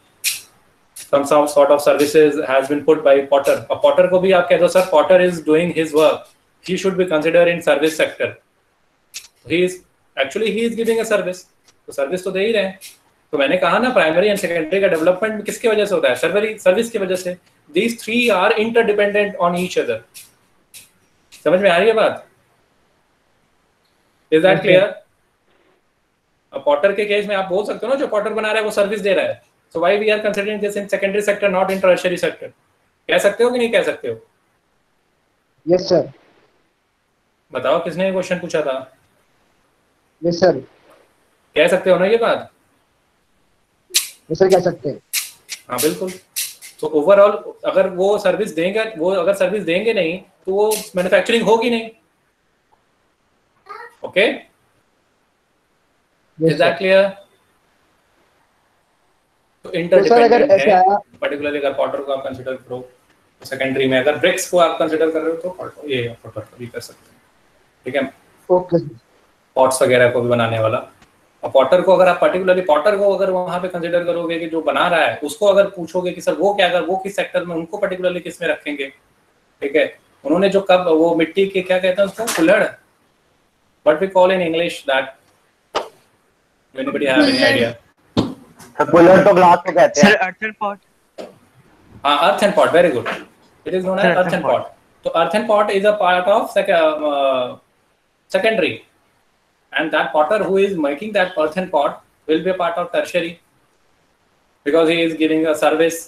Speaker 2: some sort of services has been put by potter. A potter को भी आप कह दो sir potter is doing his work, he should be considered in service sector. He is giving a service, तो service तो दे ही रहे हैं। तो मैंने कहा ना प्राइमरी एंड सेकेंडरी का डेवलपमेंट किसकी वजह से होता है? सर्विस की वजह से। These three are interdependent on each other. समझ में आ रही है बात? Is that clear? अब पॉटर के केस में आप बोल सकते हो ना जो पॉटर बना रहा है वो सर्विस दे रहा है, so why we are considering this in secondary sector not in tertiary sector? कह सकते हो कि नहीं कह सकते हो?
Speaker 7: Yes sir.
Speaker 2: बताओ किसने ये क्वेश्चन पूछा था?
Speaker 7: Yes sir.
Speaker 2: कह सकते हो ना ये बात?
Speaker 7: सर कह सकते हैं।
Speaker 2: हाँ बिल्कुल। तो ओवरऑल अगर वो सर्विस देंगे, वो अगर सर्विस देंगे नहीं तो वो मैन्युफैक्चरिंग होगी नहीं। Okay, is that clear? तो इंटरडिपेंडेंट है, पर्टिकुलरली अगर पॉटर को आप कंसीडर करो सेकेंडरी में, अगर ब्रिक्स को आप कंसीडर कर रहे हो तो ये पॉटर भी कर सकते हैं, ठीक है।
Speaker 7: ओके,
Speaker 2: पॉट्स वगैरह को भी बनाने वाला। और पॉटर को अगर आप पर्टिकुलरली पॉटर को अगर वहां पे कंसीडर करोगे कि जो बना रहा है उसको अगर पूछोगे कि सर वो क्या कर, वो किस सेक्टर में, उनको पर्टिकुलरली किस में रखेंगे, ठीक है। उन्होंने जो कब वो मिट्टी के क्या कहते हैं उसको, कुल्हड़, what we call in English that, anybody have any idea?
Speaker 4: कुल्हड़ तो ग्लास को कहते हैं
Speaker 6: सर। Earthen pot.
Speaker 2: हाँ, earthen pot, very good, it is known as earthen pot. तो earthen pot is a part of secondary, and that potter who is making that earthen pot will be a part of tertiary because he is giving a service,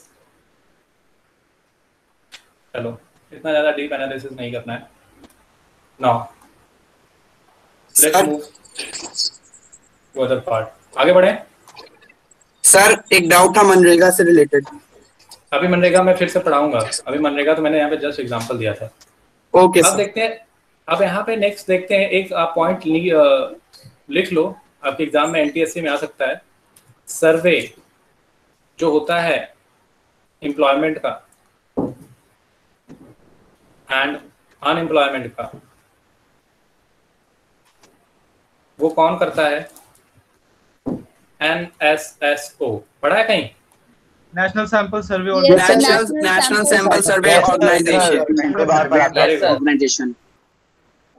Speaker 2: चलो, इतना ज़्यादा deep analysis नहीं करना है. Now, let's move to other part. आगे बढ़े.
Speaker 10: Sir एक doubt था मनरेगा से रिलेटेड.
Speaker 2: अभी मनरेगा मैं फिर से पढ़ाऊंगा. अभी मनरेगा तो मैंने यहाँ पे जस्ट एग्जांपल दिया था.
Speaker 10: ओके
Speaker 2: अब देखते हैं. अब यहाँ पे नेक्स्ट देखते हैं. एक आप पॉइंट लिख लो, आपके एग्जाम में एनटीएससी में आ सकता है. सर्वे जो होता है एम्प्लॉयमेंट का एंड अनएम्प्लॉयमेंट का, वो कौन करता है? NSSO. पढ़ा है कहीं?
Speaker 3: National sample survey
Speaker 10: national sample survey organisation.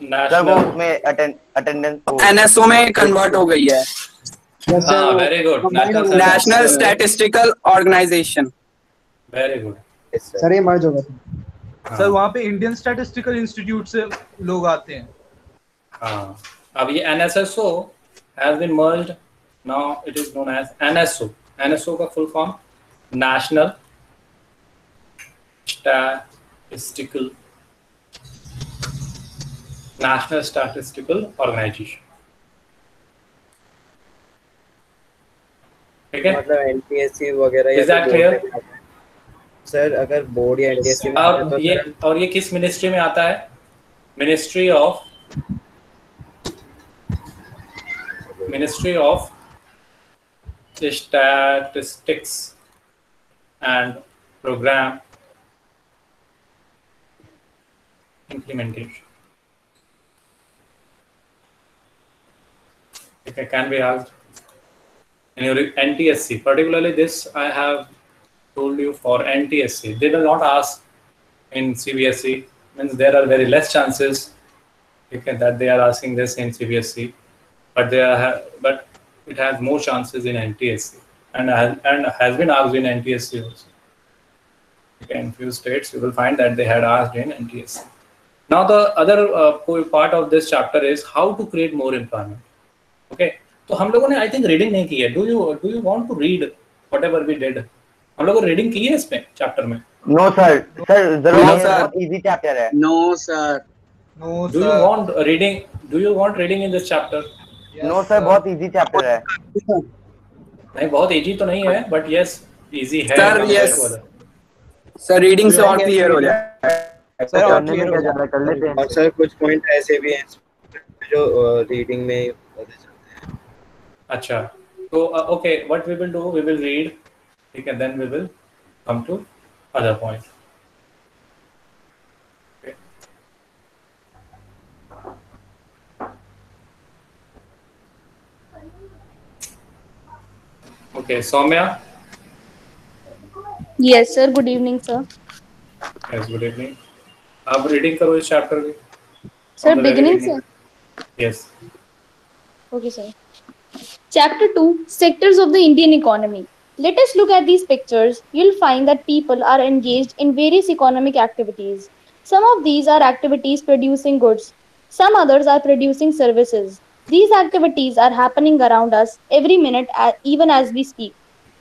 Speaker 4: Sir वो उसमें अटेंडेंस
Speaker 10: एनएसओ में कन्वर्ट हो गई है.
Speaker 2: Very good.
Speaker 10: National statistical organisation.
Speaker 2: Very good.
Speaker 7: Sir ये मर्ज होगा.
Speaker 3: सर वहाँ पे इंडियन स्टैटिस्टिकल इंस्टीट्यूट से लोग आते हैं.
Speaker 2: हाँ, अब ये NSSO has been merged. Now it is known as NSO. NSO का full form National Statistical Organization. ठीक है?
Speaker 5: मतलब एनटीएससी वगैरह.
Speaker 2: Is that clear?
Speaker 5: सर अगर बोर्ड या एनटीएससी में
Speaker 2: और ये किस मिनिस्ट्री में आता है? Ministry of statistics and programme implementation. Okay, can be asked in your NTSC, particularly this I have told you for NTSC. They will not ask in CBSE, means there are very less chances that they are asking this in CBSE, but but it has more chances in NTSC and has been asked in NTSC also. Okay, in few states you will find that they had asked in NTSC. Now the other part of this chapter is how to create more employment. Okay, तो हम लोगों ने I think reading नहीं की है. Do you want to read whatever we did? हम लोगों ने reading की है इसमें चैप्टर में?
Speaker 4: No sir, जरूर. बहुत easy chapter है.
Speaker 10: No sir.
Speaker 2: Do you want reading in this chapter?
Speaker 4: No sir, बहुत easy chapter है.
Speaker 2: नहीं, बहुत easy तो नहीं है, but yes, easy है.
Speaker 10: Sir yes. Sir reading से और clear हो जाए.
Speaker 5: सर और क्लियर हो जाता कर लेते हैं. और सर कुछ पॉइंट ऐसे भी हैं जो रीडिंग में पता चलते हैं.
Speaker 2: अच्छा, तो okay, what we will do, we will read, ठीक है, then we will come to other point. Okay. Okay, Soumya.
Speaker 14: Yes sir, good evening sir.
Speaker 2: Yes, good evening. आप रीडिंग करो इस चैप्टर की.
Speaker 14: Sir, beginning sir.
Speaker 2: Yes.
Speaker 14: Okay sir. Chapter 2, Sectors of the Indian Economy. Let us look at these pictures. You'll find that people are engaged in various economic activities. Some of these are activities producing goods. Some others are producing services. These activities are happening around us every minute, even as we speak.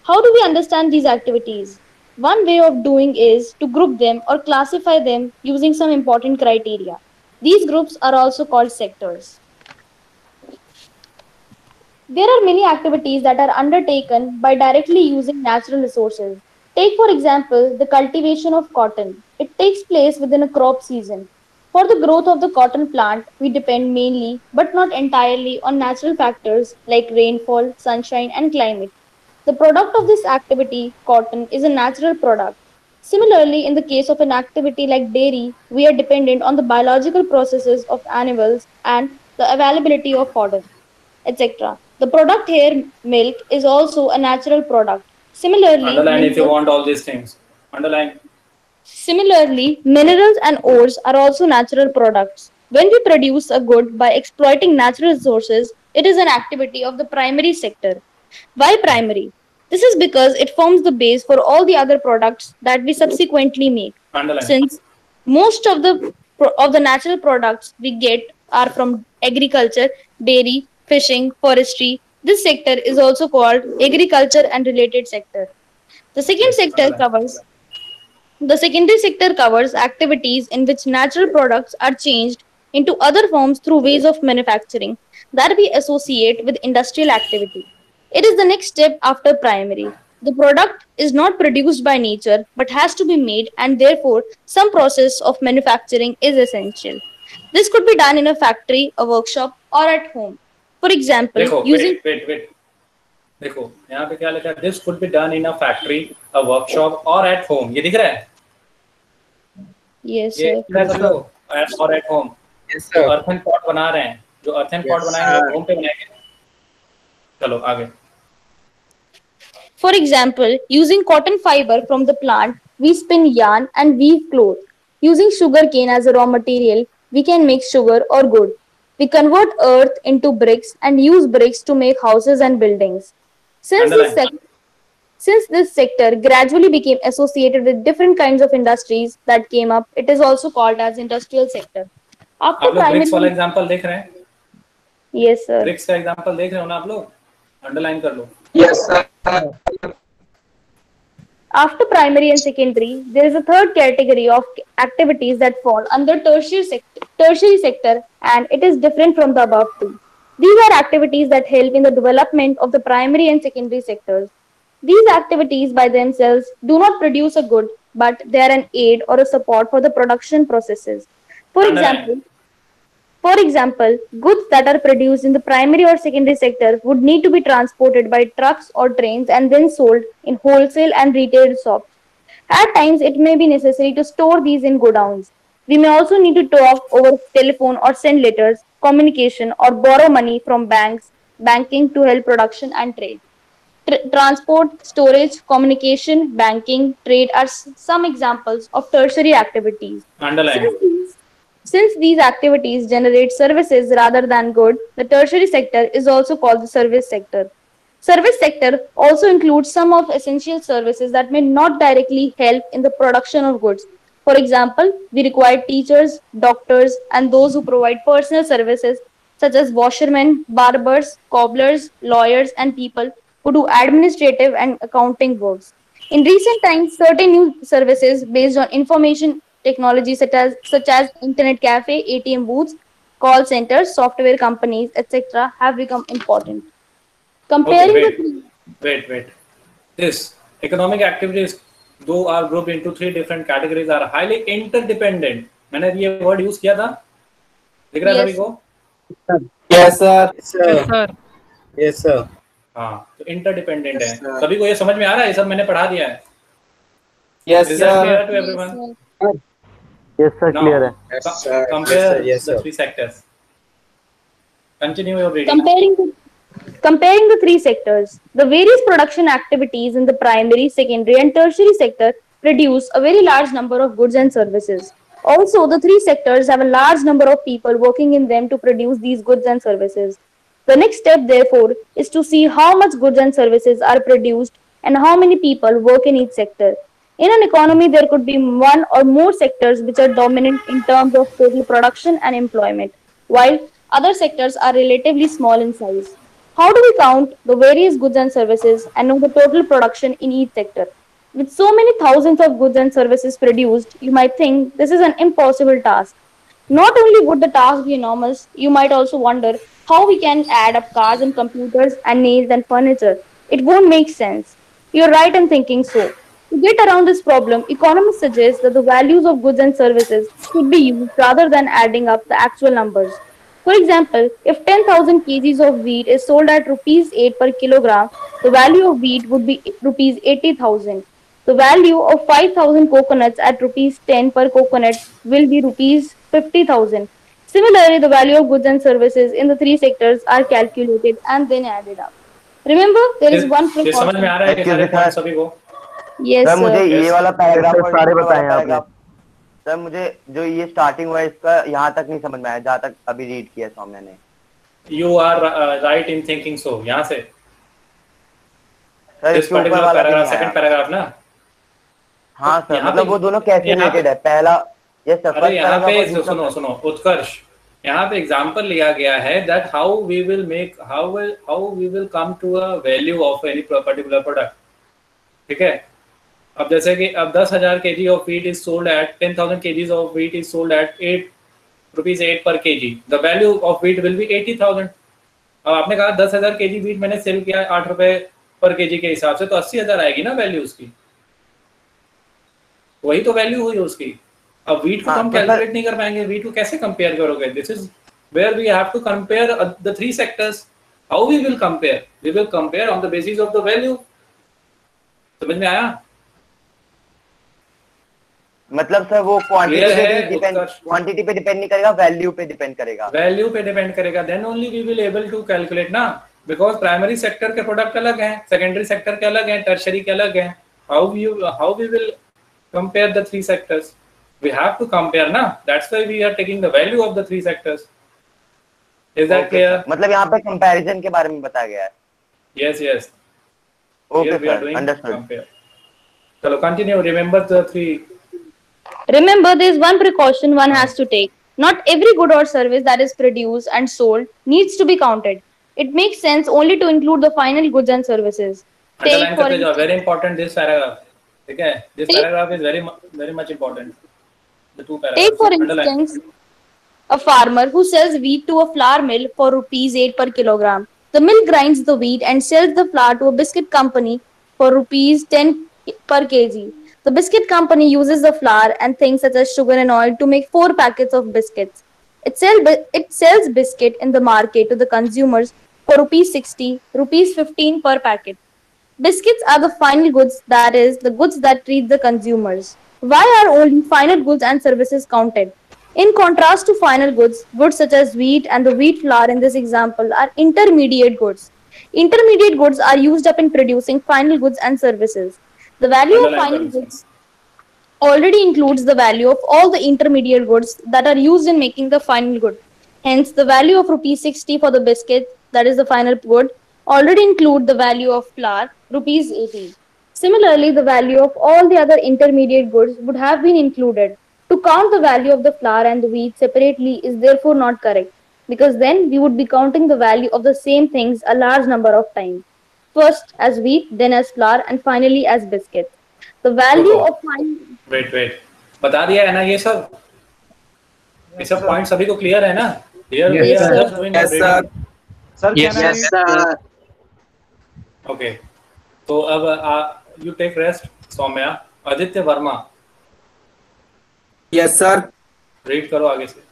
Speaker 14: How do we understand these activities? One way of doing is to group them or classify them using some important criteria. These groups are also called sectors. There are many activities that are undertaken by directly using natural resources. Take for example the cultivation of cotton. It takes place within a crop season. For the growth of the cotton plant, we depend mainly but not entirely on natural factors like rainfall, sunshine and climate. The product of this activity, cotton, is a natural product. Similarly, in the case of an activity like dairy, we are dependent on the biological processes of animals and the availability of fodder, etc. The product here, milk, is also a natural product. Similarly,
Speaker 2: underline if you want all these things. Underline.
Speaker 14: Similarly, minerals and ores are also natural products. When we produce a good by exploiting natural resources, it is an activity of the primary sector. Why primary? This is because it forms the base for all the other products that we subsequently make.
Speaker 2: Underline.
Speaker 14: Since most of the natural products we get are from agriculture, dairy, fishing, forestry, this sector is also called agriculture and related sector. The second sector covers The secondary sector covers activities in which natural products are changed into other forms through ways of manufacturing that we associate with industrial activity. It is the next step after primary. The product is not produced by nature but has to be made, and therefore, some process of manufacturing is essential. This could be done in a factory, a workshop, or at home. For example,
Speaker 2: देखो
Speaker 14: using
Speaker 2: wait देखो यहाँ पे क्या लिखा है, this could be done in a factory, a workshop और at home. ये दिख रहा है?
Speaker 14: yes,
Speaker 2: ये
Speaker 14: sir.
Speaker 2: कर लो और एट होम. जो अर्थन पॉट बना रहे हैं, जो अर्थन पॉट बनाएंगे वो होम पे बनाएंगे. चलो आगे.
Speaker 14: For example, using cotton fiber from the plant, we spin yarn and weave cloth. Using sugarcane as a raw material, we can make sugar or wood. We convert earth into bricks and use bricks to make houses and buildings. Since this sector gradually became associated with different kinds of industries that came up, it is also called as industrial sector.
Speaker 2: आप लोग BRICS वाला example देख रहे हैं?
Speaker 14: Yes, sir.
Speaker 2: BRICS का example देख रहे हो ना आप लोग? अंडरलाइन कर लो.
Speaker 10: Yes, sir.
Speaker 14: After primary and secondary, there is a third category of activities that fall under tertiary sector, and it is different from the above two. These are activities that help in the development of the primary and secondary sectors. These activities by themselves do not produce a good, but they are an aid or a support for the production processes. For example, goods that are produced in the primary or secondary sector would need to be transported by trucks or trains and then sold in wholesale and retail shops. At times, it may be necessary to store these in godowns. We may also need to talk over telephone or send letters, communication, or borrow money from banking to help production and trade. Transport, storage, communication, banking, trade are some examples of tertiary activities.
Speaker 2: Underline.
Speaker 14: Since these activities generate services rather than goods, the tertiary sector is also called the service sector. Service sector also includes some of essential services that may not directly help in the production of goods. For example, we require teachers, doctors, and those who provide personal services such as washermen, barbers, cobblers, lawyers, and people who do administrative and accounting works. In recent times, certain new services based on information technology such as internet cafe, ATM booths, call centers, software companies, etc. have become important. Comparing
Speaker 2: Wait. This economic activities, though are grouped into three different categories, are highly interdependent. मैंने ये word use किया था? दिख रहा है सभी को?
Speaker 10: Yes, sir.
Speaker 1: Yes, sir.
Speaker 10: Yes, sir.
Speaker 2: हाँ, तो interdependent है. सभी को ये समझ में आ रहा है? ये सब मैंने पढ़ा दिया है.
Speaker 10: Yes,
Speaker 2: Is
Speaker 10: sir.
Speaker 2: that clear to everyone?
Speaker 4: Yes, sir.
Speaker 2: Now,
Speaker 4: Clear है.
Speaker 2: compare
Speaker 10: Yes, sir.
Speaker 2: the three sectors. Continue your reading.
Speaker 14: Comparing the three sectors, the various production activities in the primary, secondary, and tertiary sector produce a very large number of goods and services. Also, the three sectors have a large number of people working in them to produce these goods and services. The next step, therefore, is to see how much goods and services are produced and how many people work in each sector. In an economy, there could be one or more sectors which are dominant in terms of total production and employment, while other sectors are relatively small in size. How do we count the various goods and services and know the total production in each sector? With so many thousands of goods and services produced, you might think this is an impossible task. Not only would the task be enormous, you might also wonder how we can add up cars and computers and nails and furniture. It won't make sense. You're right in thinking so. To get around this problem, economists suggest that the values of goods and services should be used rather than adding up the actual numbers. For example, if 10,000 kgs of wheat is sold at rupees 8 per kilogram, the value of wheat would be rupees 80,000. The value of 5,000 coconuts at rupees 10 per coconut will be rupees 50,000. Similarly, the value of goods and services in the three sectors are calculated and then added up. Remember, there is one
Speaker 2: ये समझ में आ रहा है कि सारे point सभी को?
Speaker 14: Yes,
Speaker 4: sir मुझे ये वाला पैराग्राफ और
Speaker 15: सारे
Speaker 4: ये वाला
Speaker 15: बताएं आपने।
Speaker 4: पैराग्राफ सर मुझे जो ये स्टार्टिंग हुआ है इसका यहाँ तक नहीं समझ में आया जहाँ तक अभी रीड किया सौम्या ने.
Speaker 2: You are right in thinking so. यहाँ से
Speaker 4: सर
Speaker 2: this
Speaker 4: इसके ऊपर
Speaker 2: particular
Speaker 4: वाला
Speaker 2: paragraph,
Speaker 4: नहीं
Speaker 2: second
Speaker 4: आया.
Speaker 2: paragraph ना?
Speaker 4: हाँ सर
Speaker 2: यहाँ
Speaker 4: मतलब
Speaker 2: पे-
Speaker 4: वो दोनों कैसे
Speaker 2: यहाँ
Speaker 4: रिलेटेड
Speaker 2: पे-
Speaker 4: है. पहला ये सर
Speaker 2: अरे यहाँ पे सुनो उत्कर्ष, यहाँ पे एग्जांपल लिया गया है that how we will come to a value of any particular product. ठीक है? अब जैसे कि अब 10,000 kg of wheat is sold at 10,000 kgs of wheat is sold at 8 rupees 8 per kg. The value of wheat will be 80,000. अब आपने कहा 10,000 kg wheat मैंने सेल किया 8 रुपए पर kg के हिसाब से, तो 80,000 आएगी ना वैल्यू उसकी, वही तो वैल्यू हुई उसकी। अब wheat को हम कैलकुलेट नहीं कर पाएंगे, wheat को कैसे कंपेयर करोगे? This is where we have to compare the three sectors. How we will compare? We will compare on the basis of the value. समझ में आया?
Speaker 4: मतलब सर वो क्वांटिटी पे डिपेंड नहीं करेगा, वैल्यू पे डिपेंड करेगा।
Speaker 2: वैल्यू पे डिपेंड करेगा, then only we will able to calculate ना, बिकॉज प्राइमरी सेक्टर के प्रोडक्ट अलग हैं, सेकेंडरी सेक्टर के अलग हैं, टर्शरी के अलग हैं। How we will compare the three sectors? We have to compare ना, that's why we are taking the value of the three sectors. Is that clear?
Speaker 4: मतलब यहाँ पे कंपैरिजन के बारे में बताया गया है।
Speaker 2: Yes yes,
Speaker 4: okay sir, understood.
Speaker 2: चलो continue. Remember the three.
Speaker 14: Remember, there is one precaution one has to take. Not every good or service that is produced and sold needs to be counted. It makes sense only to include the final goods and services.
Speaker 2: Take for instance, very important this paragraph. Okay, this paragraph is very much important. The two paragraphs.
Speaker 14: Take for instance a farmer who sells wheat to a flour mill for rupees 8 per kilogram. The mill grinds the wheat and sells the flour to a biscuit company for rupees 10 per kg. The biscuit company uses the flour and things such as sugar and oil to make 4 packets of biscuits. It sells biscuit in the market to the consumers for rupees 60, rupees 15 per packet. Biscuits are the final goods, that is, the goods that reach the consumers. Why are only final goods and services counted? In contrast to final goods, goods such as wheat and the wheat flour in this example are intermediate goods. Intermediate goods are used up in producing final goods and services. The value of final goods already includes the value of all the intermediate goods that are used in making the final good. Hence, the value of rupees 60 for the biscuit, that is the final good, already include the value of flour, rupees 80. Similarly, the value of all the other intermediate goods would have been included. To count the value of the flour and the wheat separately is therefore not correct, because then we would be counting the value of the same things a large number of times. First as wheat, then as flour, and finally as biscuit. The value of
Speaker 2: wait बता दिया है ना ये सब? ये सब point सभी को क्लियर है ना?
Speaker 10: Yes sir.
Speaker 2: Yes sir. Okay. तो अब you take rest, Saumya. Aditya Verma.
Speaker 10: Yes sir.
Speaker 2: Read करो आगे से।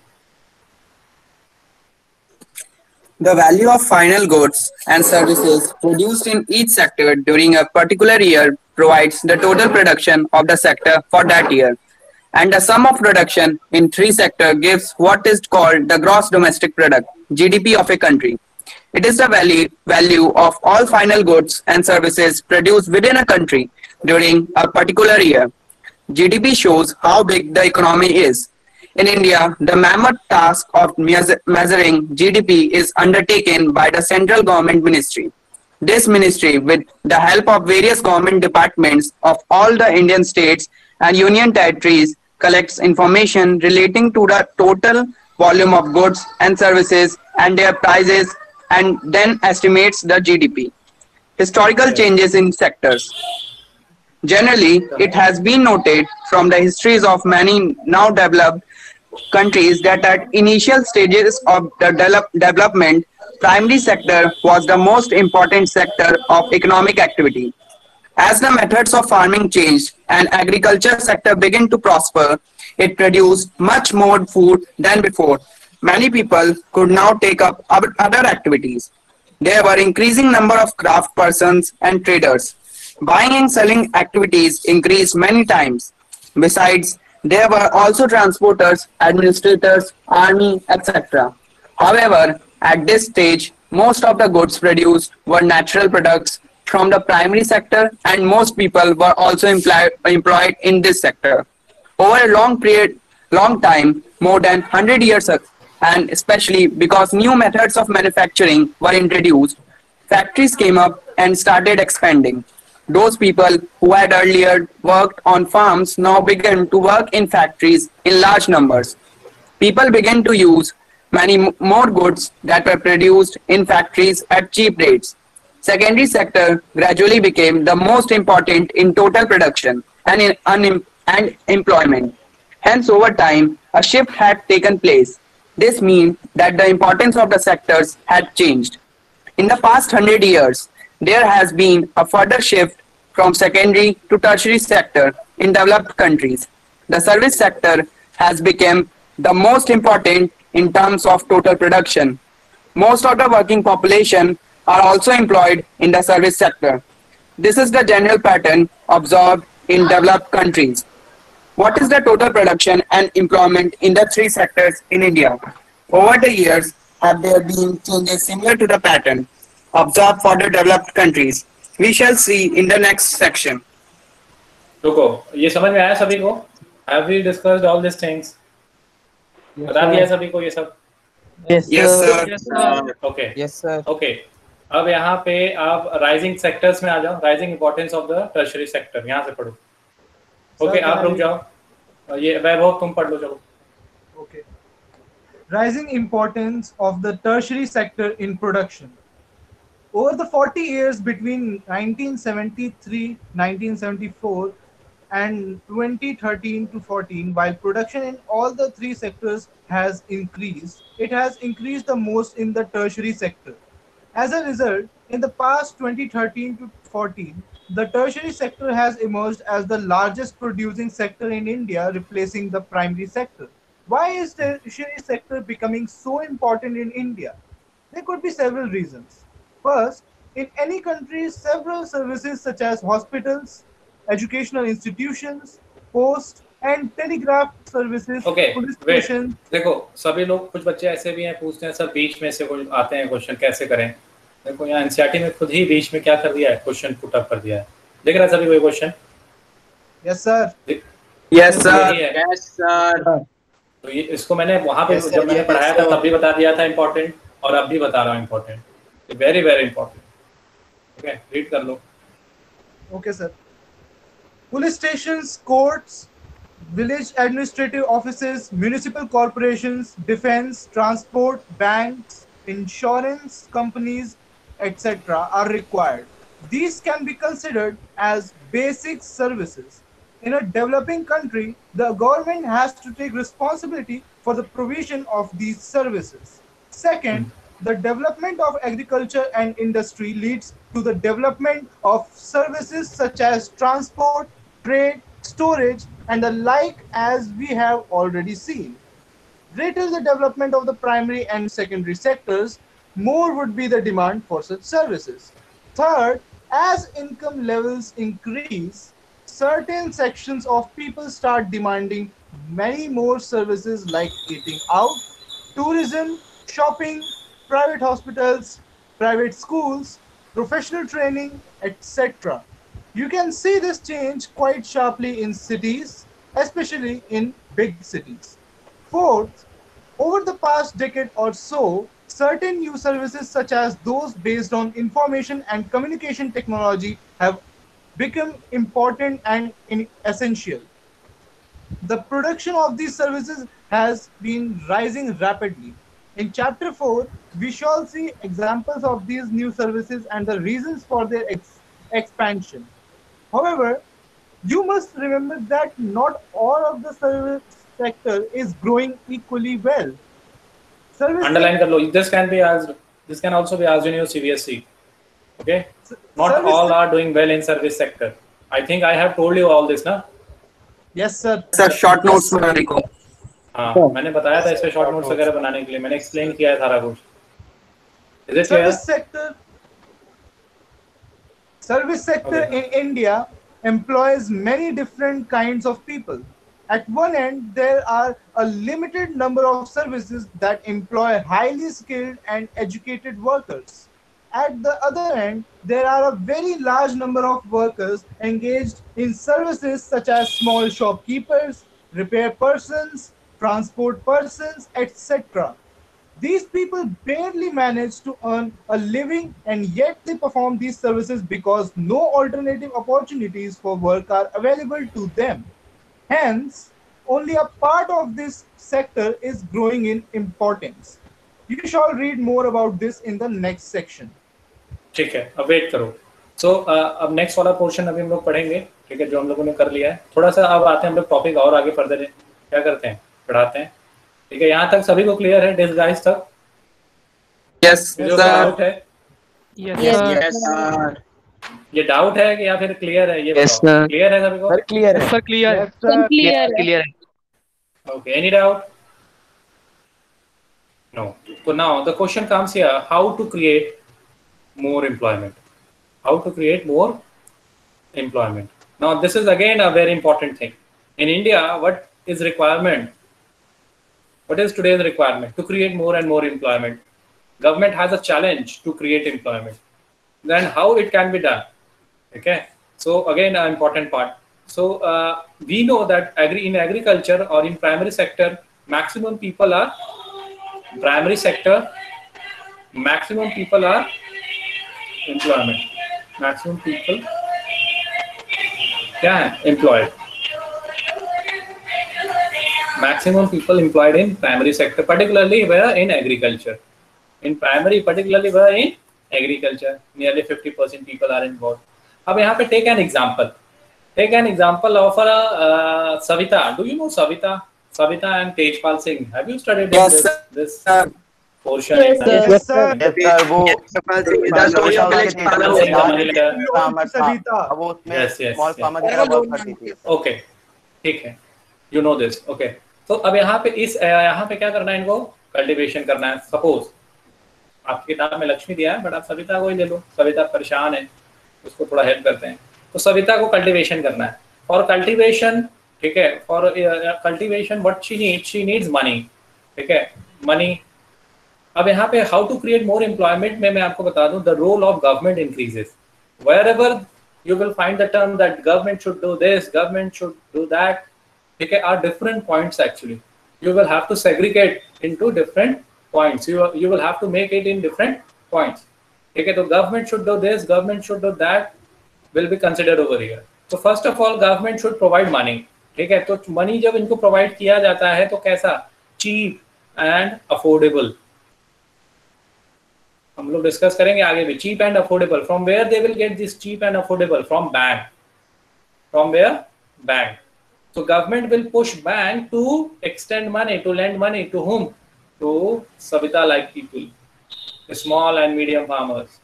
Speaker 10: The value of final goods and services produced in each sector during a particular year provides the total production of the sector for that year. And the sum of production in three sectors gives what is called the gross domestic product, GDP of a country. It is the value of all final goods and services produced within a country during a particular year. GDP shows how big the economy is. In India, the mammoth task of measuring GDP is undertaken by the central government ministry. This ministry, with the help of various government departments of all the Indian states and union territories, collects information relating to the total volume of goods and services and their prices, and then estimates the GDP. Historical changes in sectors. Generally, it has been noted from the histories of many now developed countries that at initial stages of the development, primary sector was the most important sector of economic activity. As the methods of farming changed and agriculture sector began to prosper, it produced much more food than before. Many people could now take up other activities. There were increasing number of craft persons and traders. Buying and selling activities increased many times. Besides, there were also transporters, administrators, army, etc. However, at this stage, most of the goods produced were natural products from the primary sector, and most people were also employed in this sector. Over a long time, more than 100 years, and especially because new methods of manufacturing were introduced, factories came up and started expanding. Those people who had earlier worked on farms now began to work in factories in large numbers. People began to use many more goods that were produced in factories at cheap rates. secondary sector gradually became the most important in total production and and employment. Hence, over time, a shift had taken place. This means that the importance of the sectors had changed. In the past 100 years, there has been a further shift from secondary to tertiary sector in developed countries. The service sector has become the most important in terms of total production. Most of the working population are also employed in the service sector. This is the general pattern observed in developed countries. What is the total production and employment in the three sectors in India? Over the years, have there been changes similar to the pattern observed for the developed countries? We shall see in the next section.
Speaker 2: रुको, ये समझ में आया सभी को? Have we discussed all these things? बता दिया सभी को ये सब?
Speaker 5: Yes, sir. Yes, sir.
Speaker 2: Okay.
Speaker 5: Yes, sir.
Speaker 2: Okay. अब यहाँ पे आप राइजिंग सेक्टर्स में आ जाओ. Rising importance of the tertiary sector. यहाँ से पढ़ो. ओके, आप रुक जाओ. ये वैभव तुम पढ़ लो चलो.
Speaker 3: Okay. Rising importance of the tertiary sector in production. Over the 40 years between 1973, 1974 and 2013 to 14, while production in all the three sectors has increased, it has increased the most in the tertiary sector. As a result, in the past 2013 to 14, the tertiary sector has emerged as the largest producing sector in India, replacing the primary sector. Why is the tertiary sector becoming so important in India? There could be several reasons. First, in any country, several services such as hospitals, educational institutions, post and telegraph services, police stations.
Speaker 2: देखो, सभी लोग, कुछ बच्चे ऐसे भी हैं पूछते हैं सर बीच में से कोई आते हैं क्वेश्चन कैसे करें. देखो यहाँ एनसीईआरटी में खुद ही बीच में क्या कर दिया है, क्वेश्चन पुट अप कर दिया है. देख रहा है सभी कोई question?
Speaker 3: Yes sir.
Speaker 10: Yes sir. Yes sir.
Speaker 2: तो ये इसको मैंने वहाँ पे जब मैंने पढ़ाया था तब भी बता दिया था इम्पोर्टेंट, और अब भी बता रहा हूँ important. Very very important. Okay, read कर लो.
Speaker 3: Okay sir. Police stations, courts, village administrative offices, municipal corporations, defense, transport, banks, insurance companies, etc. are required. These can be considered as basic services. In a developing country, the government has to take responsibility for the provision of these services. Second, the development of agriculture and industry leads to the development of services such as transport, trade, storage, and the like, as we have already seen. Greater the development of the primary and secondary sectors, more would be the demand for such services. Third, as income levels increase, certain sections of people start demanding many more services like eating out, tourism, shopping, private hospitals, private schools, professional training, etc. You can see this change quite sharply in cities, especially in big cities. Fourth, over the past decade or so, certain new services such as those based on information and communication technology have become important and essential. The production of these services has been rising rapidly. In chapter 4, we shall see examples of these new services and the reasons for their expansion. However, you must remember that not all of the service sector is growing equally well.
Speaker 2: Underline kar lo. This can be asked. This can also be asked in your CBSE. Okay. Not all are doing well in service sector. I think I have told you all this, na?
Speaker 3: Yes, sir.
Speaker 10: Sir, short notes बनाने को.
Speaker 2: हाँ, मैंने बताया था इसमें short notes वगैरह बनाने के लिए. मैंने explain किया है सारा कुछ. Is it clear?
Speaker 3: Service sector in India employs many different kinds of people. At one end, there are a limited number of services that employ highly skilled and educated workers. At the other end, there are a very large number of workers engaged in services such as small shopkeepers, repair persons, transport persons, etc. These people barely manage to earn a living, and yet they perform these services because no alternative opportunities for work are available to them. Hence, only a part of this sector is growing in importance. You shall read more about this in the next section.
Speaker 2: ठीक है, अब wait करो। सो अब next वाला portion अभी हम लोग पढ़ेंगे, ठीक है, जो हम लोगों ने कर लिया है। थोड़ा सा अब आते हैं हम लोग टॉपिक और आगे फर्दर क्या करते हैं, पढ़ाते हैं। ठीक है, यहाँ तक सभी को क्लियर है, डिस्गाइज तक?
Speaker 10: यस
Speaker 2: जो
Speaker 10: सर।
Speaker 2: डाउट है,
Speaker 5: यस सर।
Speaker 2: ये डाउट है कि या फिर क्लियर है, ये
Speaker 5: Yes,
Speaker 2: बताओ।
Speaker 5: sir.
Speaker 2: क्लियर है सभी को?
Speaker 5: सर क्लियर है।
Speaker 1: सर क्लियर है।
Speaker 5: क्लियर है।
Speaker 2: Okay, any doubt? No. So now the question comes here: how to create more employment? How to create more employment? Now this is again a very important thing. In India, what is requirement? What is today's requirement to create more and more employment? Government has a challenge to create employment. Then how it can be done? Okay. So again, an important part. So we know that in agriculture or in primary sector, maximum people are primary sector. Maximum people are employment. Maximum people क्या है? Employed. Maximum people employed in primary sector, particularly where in agriculture. In primary, particularly where in agriculture, nearly 50% people are involved. अब यहाँ पे take an example. Take an example of Savita. Do you know Savita? Savita and Tejpal Singh. Have you studied
Speaker 10: Yes,
Speaker 2: this
Speaker 10: sir.
Speaker 2: portion?
Speaker 3: Yes, sir.
Speaker 4: Yes, sir. वो
Speaker 10: The story of village farmer
Speaker 2: Singh का
Speaker 10: Savita.
Speaker 2: money letter.
Speaker 4: farmer था।
Speaker 3: सविता।
Speaker 4: अब वो उसमें
Speaker 2: Yes, yes,
Speaker 4: small
Speaker 2: yes.
Speaker 4: farmer की तरह work करती थी।
Speaker 2: Okay, ठीक है, you know this. Okay, तो अब यहाँ पे यहाँ पे क्या करना है इनको? कल्टीवेशन करना है। सपोज आपकी किताब में लक्ष्मी दिया है, बट आप सविता को ही ले लो। सविता परेशान है, उसको थोड़ा हेल्प करते हैं। तो सविता को कल्टीवेशन करना है। फॉर कल्टीवेशन, ठीक है, for cultivation what she needs money, ठीक है, मनी। अब यहाँ पे how to create more employment में मैं आपको बता दूं, the role of government increases. wherever you will find the term that government should do this, government should do that, ठीक है, are different points actually. You will have to segregate into different points. You will have to make it in different points. ठीक है, तो government should do this, government should do that will be considered over here. So first of all, government should provide money. ठीक है, तो money जब इनको provide किया जाता है तो कैसा? Cheap and affordable. हम लोग डिस्कस करेंगे आगे भी। Cheap and affordable, from where they will get this cheap and affordable? From bank. From where? Bank. So government will push bank to extend money, to lend money to whom? To Savita-like people, small and medium farmers,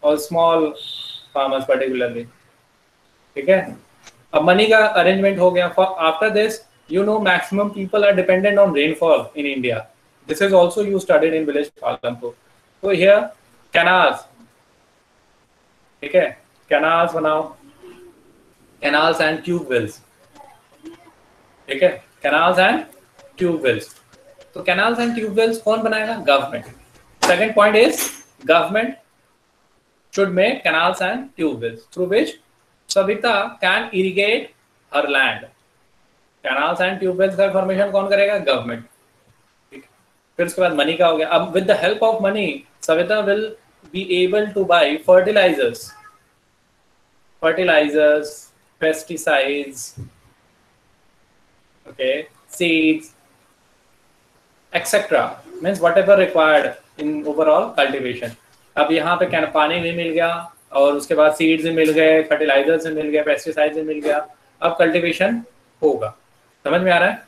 Speaker 2: or small farmers particularly. ठीक है, अब money का arrangement हो गया। For after this, you know, maximum people are dependent on rainfall in India. This is also you studied in village Palampur. So here canals, ठीक है, canals बनाओ, canals and tube wells, ठीक है, canals and tube wells. तो canals and tube wells कौन बनाएगा? Government. Second point is government should make canals and tube wells through which Savita can irrigate her land. Canals and tube wells का formation कौन करेगा? Government. फिर उसके बाद money का हो गया। अब with the help of money Savita will be able to buy fertilisers, pesticides, okay, seeds etcetera, means whatever required in overall cultivation. अब यहाँ पे क्या पानी भी मिल गया और उसके बाद सीड्स भी मिल गए, फर्टिलाइजर्स भी मिल गए, पेस्टिसाइड्स भी मिल गया। अब कल्टीवेशन होगा। समझ में आ रहा है?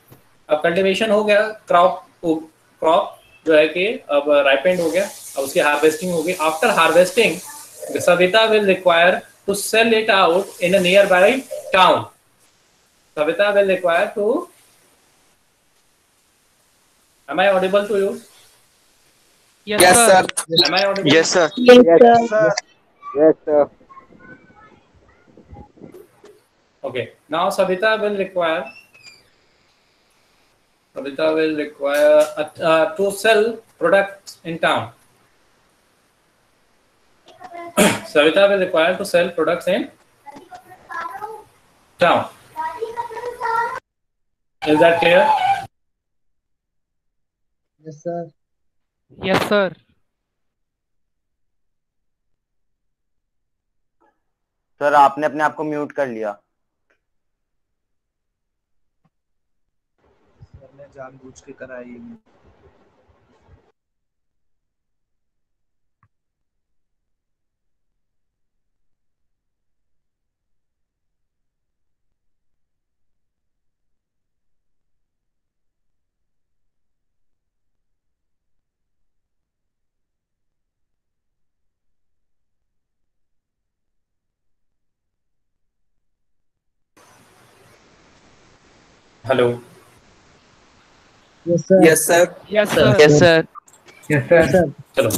Speaker 2: अब कल्टीवेशन हो गया, क्रॉप जो है कि अब राइपेंड हो गया, अब उसकी हार्वेस्टिंग होगी। After harvesting Savita will require to sell it out in a nearby town. Savita will require to, am I audible to you?
Speaker 5: Yes, sir.
Speaker 2: Am I audible?
Speaker 5: Yes, sir.
Speaker 13: Yes, sir.
Speaker 7: Yes, sir.
Speaker 2: Okay, now Savita will require to sell products in town. Savita will require to sell products in town. Is that clear?
Speaker 7: Yes, sir.
Speaker 1: Yes, sir.
Speaker 4: Sir आपने अपने आप को mute कर लिया।
Speaker 3: Sir ने जानबूझ के कराई।
Speaker 2: Hello.
Speaker 7: Yes, sir.
Speaker 10: Yes, sir.
Speaker 1: Yes, sir.
Speaker 5: Yes, sir.
Speaker 3: Yes, sir.
Speaker 2: चलो,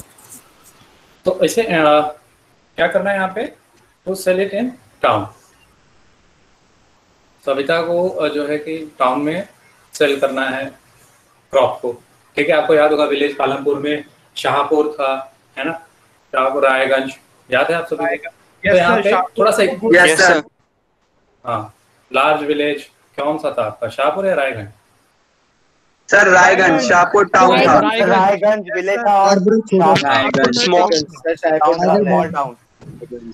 Speaker 2: तो इसे क्या करना है यहाँ पे, तो sell it in town. Savita को जो है कि टाउन में सेल करना है क्रॉप को, ठीक है। आपको याद होगा विलेज पालमपुर में शाहपुर था, है ना, शाहपुर रायगंज, याद है आप सभी को? तो यहाँ पे थोड़ा सा
Speaker 10: Yes, sir.
Speaker 2: हाँ, लार्ज विलेज कौन सा था आपका, शाहपुर या Raiganj?
Speaker 10: Sir, Raiganj, Shahpur town था।
Speaker 4: रायगंज विलेज था और
Speaker 10: Small
Speaker 4: टाउन।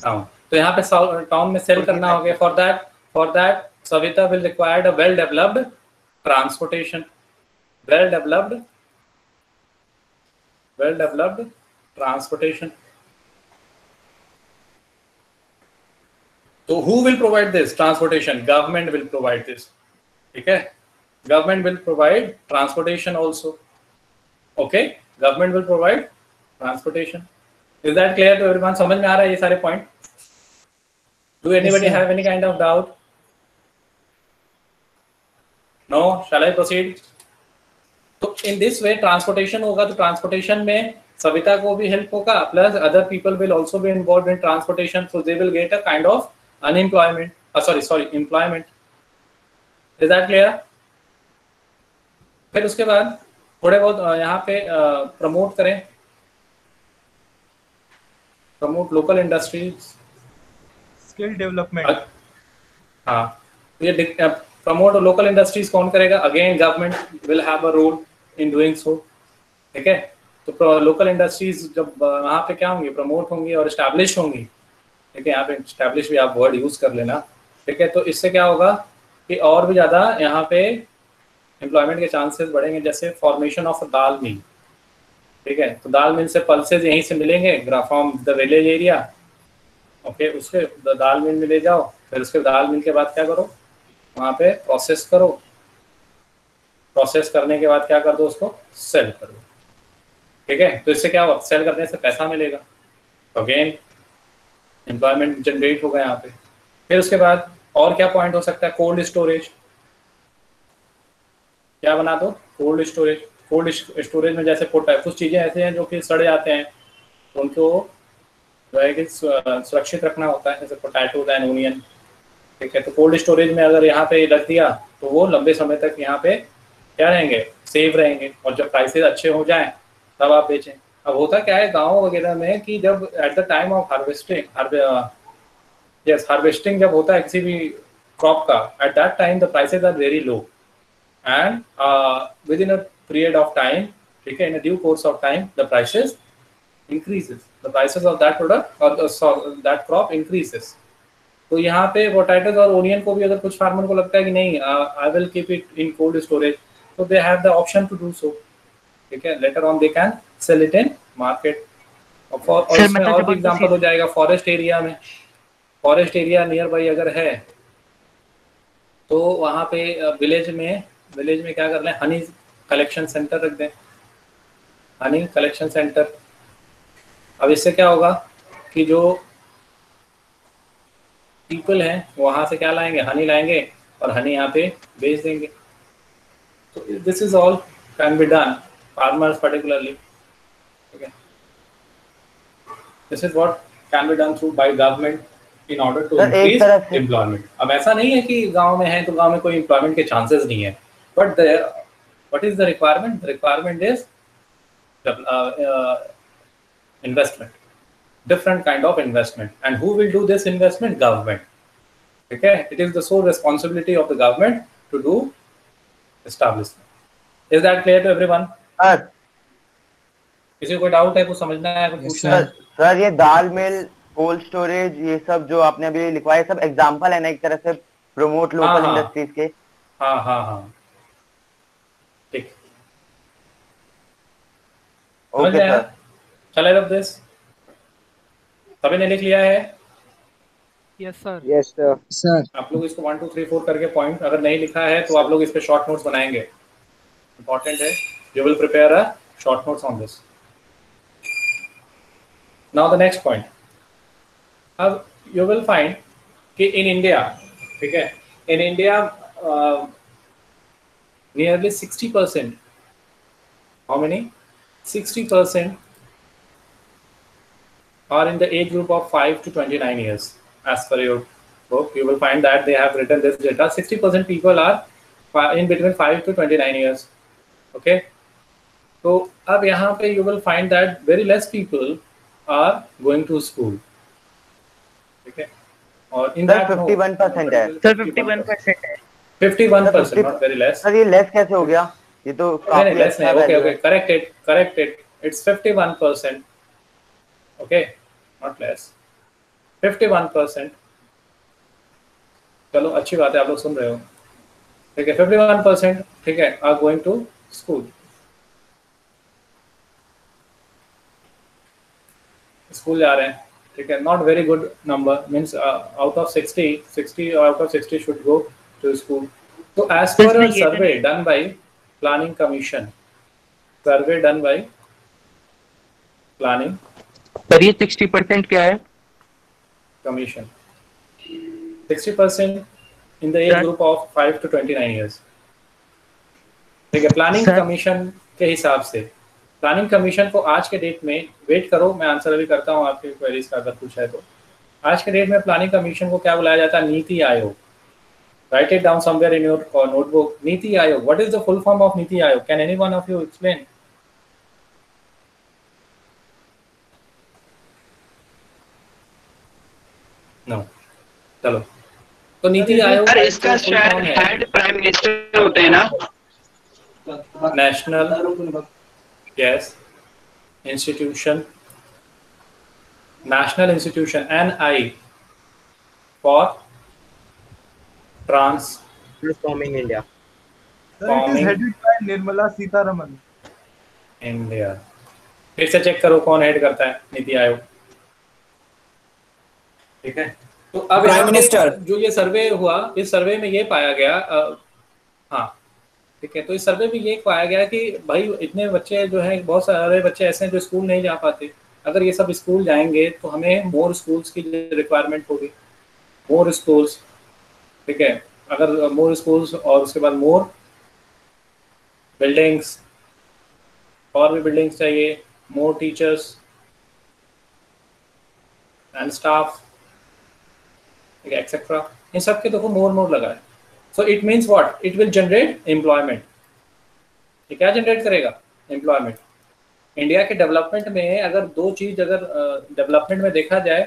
Speaker 2: हाँ, तो यहाँ पे टाउन में सेल करना हो गया। For that Savita will required a well developed transportation, well developed transportation. तो who will provide this transportation? Government will provide this, ठीक है। Government will provide transportation also, okay? Government will provide transportation. Is that clear to everyone? समझ में आ रहा है ये सारे point? Do anybody have any kind of doubt? No? Shall I proceed? तो in this way transportation होगा, तो transportation में सविता को भी help होगा, plus other people will also be involved in transportation, so they will get a kind of unemployment. Employment. Is that clear? फिर उसके बाद थोड़े बहुत यहाँ पे प्रमोट करें, promote local industries,
Speaker 3: skill development.
Speaker 2: हाँ, ये प्रमोट लोकल इंडस्ट्रीज कौन करेगा? Again government will have a role in doing so, ठीक है। तो लोकल इंडस्ट्रीज जब वहाँ पे क्या होंगी, प्रमोट होंगी और एस्टैब्लिश होंगी, ठीक है। यहाँ पे एस्टैब्लिश भी आप वर्ड यूज कर लेना, ठीक है। तो इससे क्या होगा कि और भी ज़्यादा यहाँ पे एम्प्लॉयमेंट के चांसेस बढ़ेंगे। जैसे फॉर्मेशन ऑफ दाल मिल, ठीक है, तो दाल मिल से पल्सेज यहीं से मिलेंगे from the village area, okay. उसके दाल मिल में ले जाओ, फिर उसके दाल मिल के बाद क्या करो, वहाँ पे प्रोसेस करो, प्रोसेस करने के बाद क्या कर दो, उसको सेल करो, ठीक है। तो इससे क्या होगा, सेल करने से पैसा मिलेगा, अगेन एम्प्लॉयमेंट जनरेट होगा यहाँ पे। फिर उसके बाद और क्या पॉइंट हो सकता है, कोल्ड स्टोरेज। क्या बना दो, कोल्ड स्टोरेज। कोल्ड स्टोरेज में जैसे कुछ चीज़ें ऐसे हैं जो कि सड़ जाते हैं, तो उनको जो है कि सुरक्षित रखना होता है, जैसे पोटैटोज एंड ओनियन, ठीक है। तो कोल्ड स्टोरेज में अगर यहाँ पे रख दिया तो वो लंबे समय तक यहाँ पे क्या रहेंगे, सेव रहेंगे, और जब प्राइसेस अच्छे हो जाएं तब आप बेचें। अब होता क्या है गाँव वगैरह में कि जब at the time of harvesting जब होता है किसी भी क्रॉप का, at that time the prices are very low, and within a period of time, okay, in a due course of time, the prices increases, the prices of that product or that crop increases. तो यहाँ पे potatoes और onion को भी अगर कुछ farmer को लगता है कि नहीं, I will keep it in cold storage, तो they have the option to do so, ठीक है। Later on they can sell it in market. और इसमें और भी एग्जांपल हो जाएगा, फॉरेस्ट एरिया में, फॉरेस्ट एरिया नियर बाई अगर है तो वहाँ पे विलेज में क्या कर लें, हनी कलेक्शन सेंटर रख दें, हनी कलेक्शन सेंटर। अब इससे क्या होगा कि जो पीपल हैं वहाँ से क्या लाएंगे, हनी लाएंगे और हनी यहाँ पे बेच देंगे। तो this is all can be done, farmers particularly, ठीक है। This is what can be done through by government in order to increase employment. अब ऐसा नहीं है कि गांव में है तो गांव में कोई एम्प्लॉयमेंट के चांसेस नहीं है, but what is the requirement? The requirement is investment, different kind of investment. And who will do this investment? Government, okay. It is the sole responsibility of the government to do establishment. Is that clear to everyone? किसी को कोई doubt है, कुछ समझना है, कुछ पूछना है?
Speaker 4: सर ये दाल मिल, कोल्ड स्टोरेज, ये सब जो आपने अभी लिखवाया सब एग्जांपल है ना एक तरह से प्रमोट लोकल इंडस्ट्रीज के।
Speaker 2: हाँ हाँ हाँ, ठीक,
Speaker 4: ओके सर।
Speaker 2: चल आई दिस सभी ने लिख लिया है?
Speaker 1: Yes sir.
Speaker 5: Yes sir.
Speaker 2: आप लोग इसको 1 2 3 4 करके पॉइंट, अगर नहीं लिखा है तो आप लोग इस पे शॉर्ट नोट्स बनाएंगे, इंपॉर्टेंट है। You will prepare a short notes on this. Now the next point, अब यू विल फाइंड कि इन इंडिया, ठीक है, in India nearly 60%. How many? 60% are in the age group of 5 to 29 years. As per your book, you will find that they have written this data. 60% people are in between 5 to 29 years. Okay. So अब यहाँ पे you will find that very less people are going to school. Okay. और in that
Speaker 4: 51% है
Speaker 6: sir 51% है
Speaker 2: 51%, not very less.
Speaker 4: Sir ये less कैसे हो गया? ये तो काफी
Speaker 2: नहीं, less
Speaker 4: अच्छा
Speaker 2: नहीं. Okay,
Speaker 4: value
Speaker 2: okay, correct it. It's 51%. Okay, not less. 51%. चलो अच्छी बात है, आप लोग सुन रहे हो. ठीक है, 51%. ठीक है, are going to school. School जा रहे हैं. ठीक है, not very good number, means out of 60 out of 60 should go to school. So as per a survey done by Planning Commission, Planning
Speaker 6: sir ये 60% क्या है?
Speaker 2: Commission, 60% in the age group of 5 to 29 years. ठीक है, planning commission के हिसाब से, planning commission को आज के डेट में, वेट करो मैं आंसर अभी करता हूँ आपके क्वेरीज का अगर कुछ है तो. आज के डेट में प्लानिंग कमीशन को क्या बुलाया जाता है? NITI Aayog. Write it down somewhere in your notebook. NITI Aayog. What is the full form of NITI Aayog? Can any one of you explain? No. चलो, तो नीति आयोग
Speaker 10: सर इसका शायद हेड प्राइम मिनिस्टर होते हैं ना?
Speaker 2: National, yes, institution, national institution, NI, for
Speaker 5: transforming India.
Speaker 3: Sir, it is headed by Nirmala Sitharaman.
Speaker 2: India. फिर से check करो कौन हेड करता है नीति आयोग. ठीक है, तो अब
Speaker 10: प्राइम मिनिस्टर.
Speaker 2: जो ये सर्वे हुआ, इस सर्वे में ये पाया गया, हाँ ठीक है, तो इस सर्वे में ये पाया गया कि भाई इतने बच्चे जो हैं, बहुत सारे बच्चे ऐसे हैं जो स्कूल नहीं जा पाते. अगर ये सब स्कूल जाएंगे तो हमें मोर स्कूल्स की रिक्वायरमेंट होगी. मोर स्कूल्स. ठीक है, अगर मोर स्कूल्स और उसके बाद मोर बिल्डिंग्स, और भी बिल्डिंग्स चाहिए, मोर टीचर्स एंड स्टाफ, ठीक है, एक्सेट्रा. इन सब के देखो मोर लगा है. So it means what? It will generate employment. ये क्या जनरेट करेगा? एम्प्लॉयमेंट. इंडिया के डेवलपमेंट में अगर दो चीज, अगर डेवलपमेंट में देखा जाए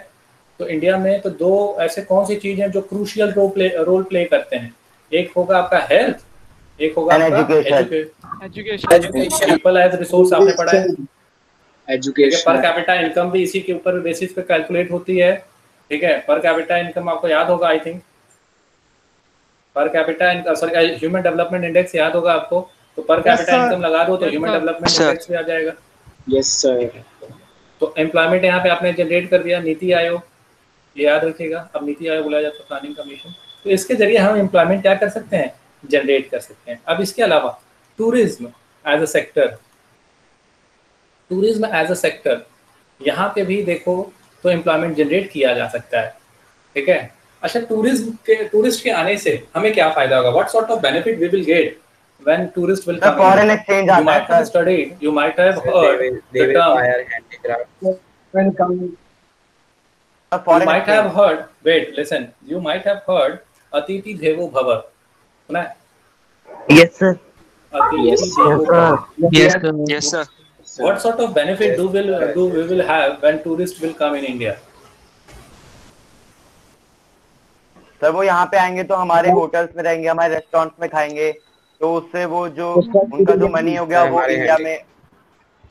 Speaker 2: तो इंडिया में तो दो ऐसे कौन सी चीज हैं जो क्रूशियल रोल प्ले करते हैं? एक होगा आपका हेल्थ, एक होगा आपका एजुकेशन. पीपल एज रिसोर्स आपने पढ़ा है. एजुकेशन. पर कैपिटा इनकम भी इसी के ऊपर बेसिस पे कैलकुलेट होती है. ठीक है, पर कैपिटा इनकम आपको याद होगा, I think per capita human development index याद होगा आपको. तो पर कैपिटा इनकम लगा दो तो ह्यूमन डेवलपमेंट इंडेक्स भी आ जाएगा. Yes sir. तो एम्प्लॉयमेंट यहाँ पे आपने जनरेट कर दिया. नीति आयोग, ये याद रखिएगा, अब नीति आयोग बुलाया जाता है प्लानिंग कमीशन. तो इसके जरिए हम एम्प्लॉयमेंट क्या कर सकते हैं? जनरेट कर सकते हैं. अब इसके अलावा tourism as a sector, tourism as a sector यहाँ पे भी देखो तो एम्प्लॉयमेंट जनरेट किया जा सकता है. ठीक है, अच्छा, टूरिस्ट के आने से हमें क्या फायदा होगा? What sort of benefit we will get when tourist will come?
Speaker 4: Foreign exchange आता है.
Speaker 2: You might have studied, you might have heard the term. You might have heard. Wait, listen. You might have heard Atiti Devo Bhava. सुना है?
Speaker 6: Yes sir.
Speaker 2: Yes sir.
Speaker 6: Yes sir.
Speaker 2: What sort of benefit we will have when tourists will come in India?
Speaker 4: Sir वो यहाँ पे आएंगे तो हमारे hotels में रहेंगे, हमारे रेस्टोरेंट्स में खाएंगे, तो उससे वो जो उनका जो मनी हो गया वो इंडिया में.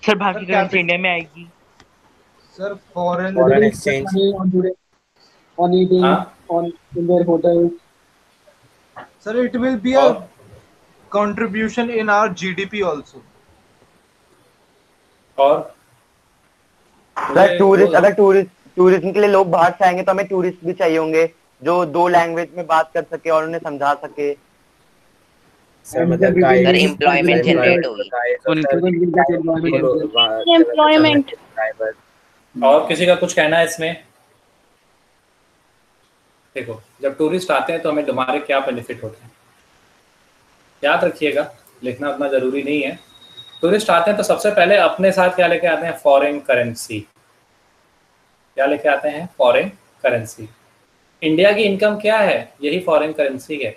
Speaker 6: सर बाकी करेंसी इंडिया में आएगी.
Speaker 3: Sir foreign exchange on eating on in their hotels. Sir, it will be a contribution in our GDP also.
Speaker 2: और
Speaker 4: सर टूरिस्ट, अगर टूरिज्म के लिए लोग बाहर से आएंगे तो हमें टूरिस्ट भी चाहिए होंगे जो दो लैंग्वेज में बात कर सके और उन्हें समझा सके.
Speaker 15: सर मतलब एम्प्लॉयमेंट जनरेट होगी.
Speaker 14: एम्प्लॉयमेंट.
Speaker 2: और किसी का कुछ कहना है इसमें? देखो, जब टूरिस्ट आते हैं तो हमें हमारे क्या बेनिफिट होते हैं? याद रखिएगा, लिखना उतना जरूरी नहीं है। टूरिस्ट आते हैं तो सबसे पहले अपने साथ क्या लेके आते हैं? Foreign currency. क्या लेके आते हैं? Foreign currency. इंडिया की इनकम क्या है? यही फॉरेन करेंसी है,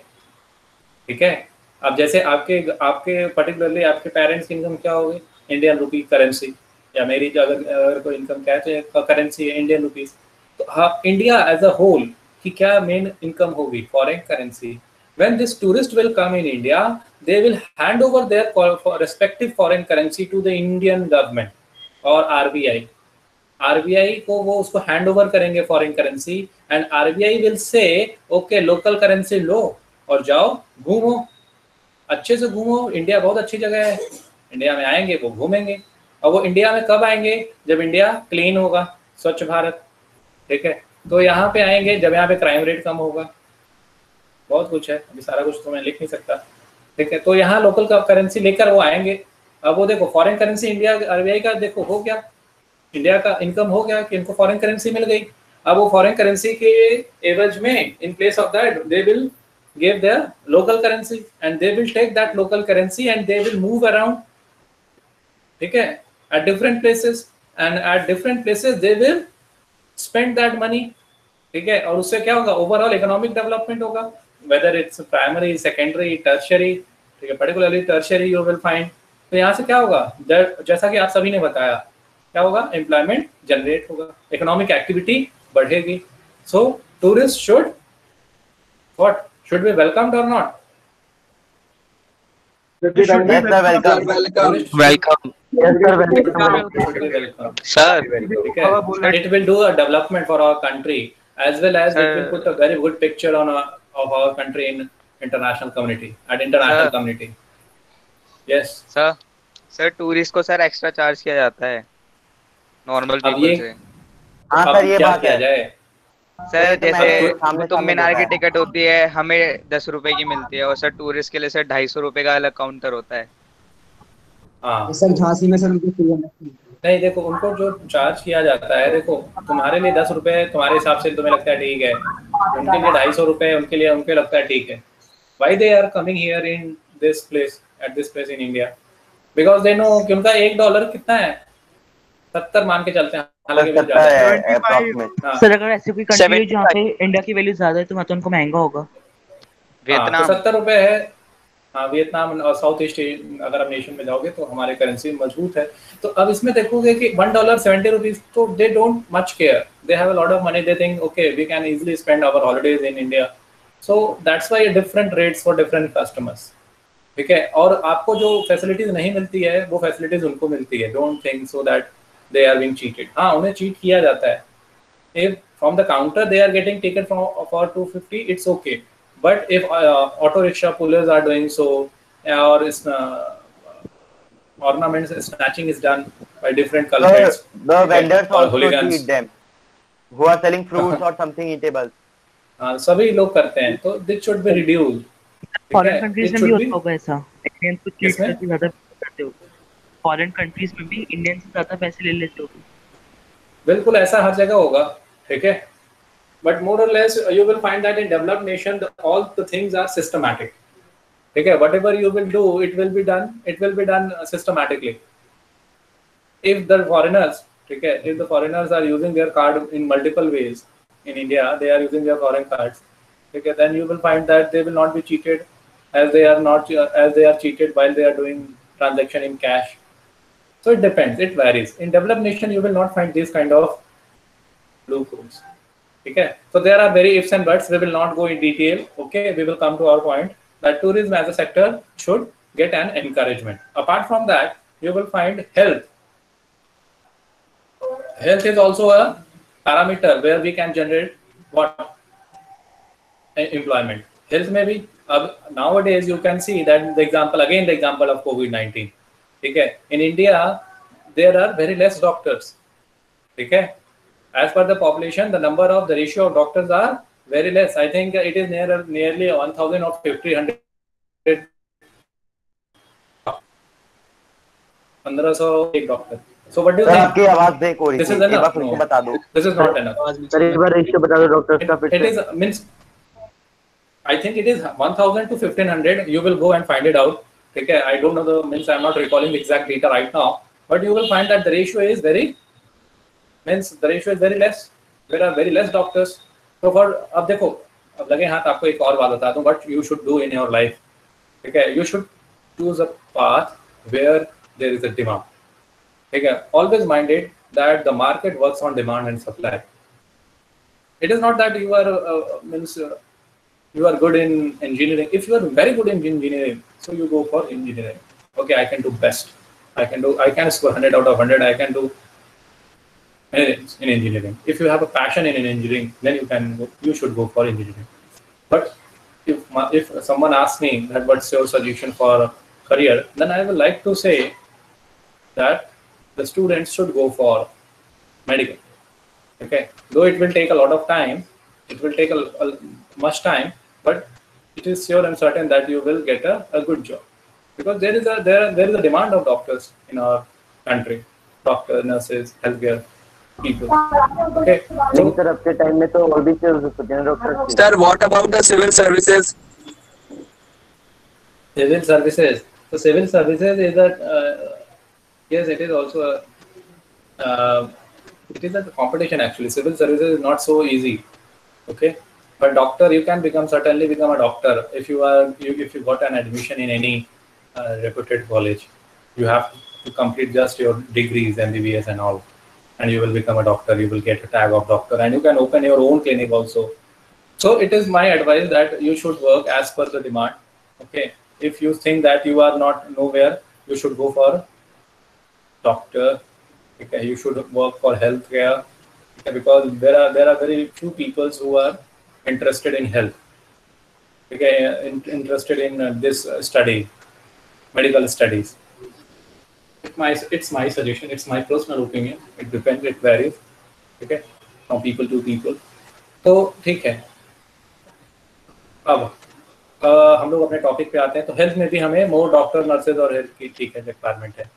Speaker 2: ठीक है। अब जैसे आपके पर्टिकुलरली आपके पेरेंट्स की इनकम क्या होगी? इंडियन रुपी करेंसी, या मेरी जो अगर कोई इनकम क्या है तो करेंसी है इंडियन रुपीज। तो हाँ, इंडिया एज अ होल की क्या मेन इनकम होगी? Foreign currency. When this tourist will come in India, they will hand over their respective foreign currency to the Indian government और RBI। RBI को वो उसको hand over करेंगे foreign currency, and RBI will say okay local currency लो और जाओ घूमो, अच्छे से घूमो। इंडिया बहुत अच्छी जगह है, इंडिया में आएंगे वो घूमेंगे। और वो इंडिया में कब आएंगे? जब इंडिया क्लीन होगा, स्वच्छ भारत, ठीक है। तो यहाँ पे आएंगे जब यहाँ पे क्राइम रेट कम होगा, बहुत कुछ है, अभी सारा कुछ तो मैं लिख नहीं सकता, ठीक है। तो यहाँ लोकल का करेंसी लेकर वो आएंगे। अब वो देखो फॉरेन करेंसी इंडिया RBI का देखो हो गया, इंडिया का इनकम हो गया कि इनको फॉरेन करेंसी मिल गई। अब वो फॉरेन करेंसी के एवज में in place of that they will give their local currency, and they will take that local currency and they will move around, ठीक है, at different places, and at different places they will spend that money, ठीक है। और उससे क्या होगा? Overall economic development होगा, whether it's primary, secondary, tertiary, ठीक है। Particularly tertiary you will find. तो यहाँ से क्या होगा? जैसा कि आप सभी ने बताया, क्या होगा? एम्प्लॉयमेंट जनरेट होगा, इकोनॉमिक एक्टिविटी बढ़ेगी। So tourist should what? Should be welcomed और not? It will do a development for our country, as well as it will put a very good picture on of our country in international community, at international community. Yes
Speaker 16: sir tourist को sir extra charge किया जाता है normal people से।
Speaker 4: हाँ sir ये बात है
Speaker 16: sir, जैसे कुतुब मीनार की टिकट होती है हमें 10 रुपए की मिलती है, और सर टूरिस्ट के लिए सर 250 रुपए का अलग काउंटर होता है।
Speaker 2: हाँ
Speaker 7: सर झांसी में सर उनको
Speaker 2: नहीं, देखो उनको जो चार्ज किया जाता है, देखो तुम्हारे लिए 10 रुपए तुम्हारे हिसाब से तुम्हें लगता है ठीक है, उनके लिए 250 रुपए उनके लिए उनके लगता है ठीक है। Why they are coming here in this place, at this place in India? Because they know कि उनका $1 कितना है? 70 मान के चलते हैं, हालांकि
Speaker 6: सर अगर ऐसी कोई कंट्री है जहाँ पे इंडिया की वैल्यू ज्यादा है तो वहाँ तो उनको महंगा होगा।
Speaker 2: वियतनाम 70 रुपए है। हाँ, वियतनाम और साउथ ईस्ट अगर आप नेशन में जाओगे तो हमारे करेंसी मजबूत है। तो अब इसमें देखोगे कि $1 70 रुपीज, तो they don't much care, they have a lot of money, they think okay we can easily spend our holidays in India. So that's why different rates for different customers, ठीक है। और आपको जो फैसिलिटीज नहीं मिलती है वो फैसिलिटीज उनको मिलती है। Don't think so that they are being cheated. हाँ, उन्हें चीट किया जाता है। If from the counter they are getting ticket for 250, it's okay, but if auto rickshaw pullers are doing so, or ornaments snatching is done by different culprits,
Speaker 4: the vendors also cheat them who are selling fruits or something eatable.
Speaker 2: सभी लोग करते हैं, तो this should be reduced.
Speaker 6: Foreign countries में भी होता होगा ऐसा, इंडियंस को चीट करके ज्यादा करते हो। फॉरेन कंट्रीज में भी इंडियन से ज्यादा पैसे ले लेते हो।
Speaker 2: बिल्कुल ऐसा हर जगह होगा, ठीक है। But more or less, you will find that in developed nation, all the things are systematic. Okay, whatever you will do, it will be done systematically. If the foreigners, okay, if the foreigners are using their card in multiple ways in India, they are using their foreign cards. Okay, then you will find that they will not be cheated, as they are cheated while they are doing transaction in cash. So it depends. It varies. In developed nation, you will not find this kind of loopholes. Okay, so there are very ifs and buts. We will not go in detail. Okay, we will come to our point that tourism as a sector should get an encouragement. Apart from that, you will find health. Health is also a parameter where we can generate what? Employment. Health may be. Nowadays, you can see that the example of COVID-19. Okay, in India, there are very less doctors. Okay. As per the population, the number of the ratio of doctors are very less. I think it is nearly 1,000 or 1,500. 1,500 एक doctor. So what do you think?
Speaker 4: आपकी आवाज break हो रही है।
Speaker 2: This is enough. No.
Speaker 4: बता दो।
Speaker 2: This is not enough.
Speaker 13: Sir एक बार ratio बता दो डॉक्टर्स का फिर
Speaker 2: It is means I think it is 1,000 to 1,500. You will go and find it out. ठीक है, I don't know the means I'm not recalling the exact data right now, but you will find that the ratio is very less. There are very less doctors. So for अब देखो, अब लगे हाथ आपको एक और बात बता दूं, what you should do in your life. ठीक है, you should choose a path where there is a demand. ठीक है, always minded that the market works on demand and supply. It is not that you are you are good in engineering. If you are very good in engineering, so you go for engineering. Okay, I can do best. I can score 100 out of 100. I can do anything in engineering. If you have a passion in engineering, then you should go for engineering. But if someone asks me that what's your suggestion for a career, then I would like to say that the students should go for medical. Okay, though it will take a lot of time, it will take a much time, but it is sure and certain that you will get a good job, because there is a demand of doctors in our country, doctors, nurses, healthcare people. Okay, so
Speaker 4: sir, अपने time में तो और भी doctor.
Speaker 10: Sir, what about the civil services?
Speaker 2: Civil services. So civil services is that yes, it is also it is a competition actually. Civil services is not so easy. Okay, but doctor, you can certainly become a doctor if you got an admission in any reputed college. You have to complete just your degrees, MBBS and all, and you will become a doctor. You will get a tag of doctor, and you can open your own clinic also. So it is my advice that you should work as per the demand. Okay, if you think that you are not nowhere, you should go for doctor. Okay, you should work for healthcare. Okay, because there are very few people who are interested in health. Okay, interested in this study, medical studies. It's my suggestion. It's my personal opinion. It depends. It varies. Okay, from people to people. तो ठीक है, अब हम लोग अपने topic पे आते हैं. तो हेल्थ में भी हमें मोर डॉक्टर, नर्सेज और हेल्थ की ठीक है रिक्वायरमेंट है.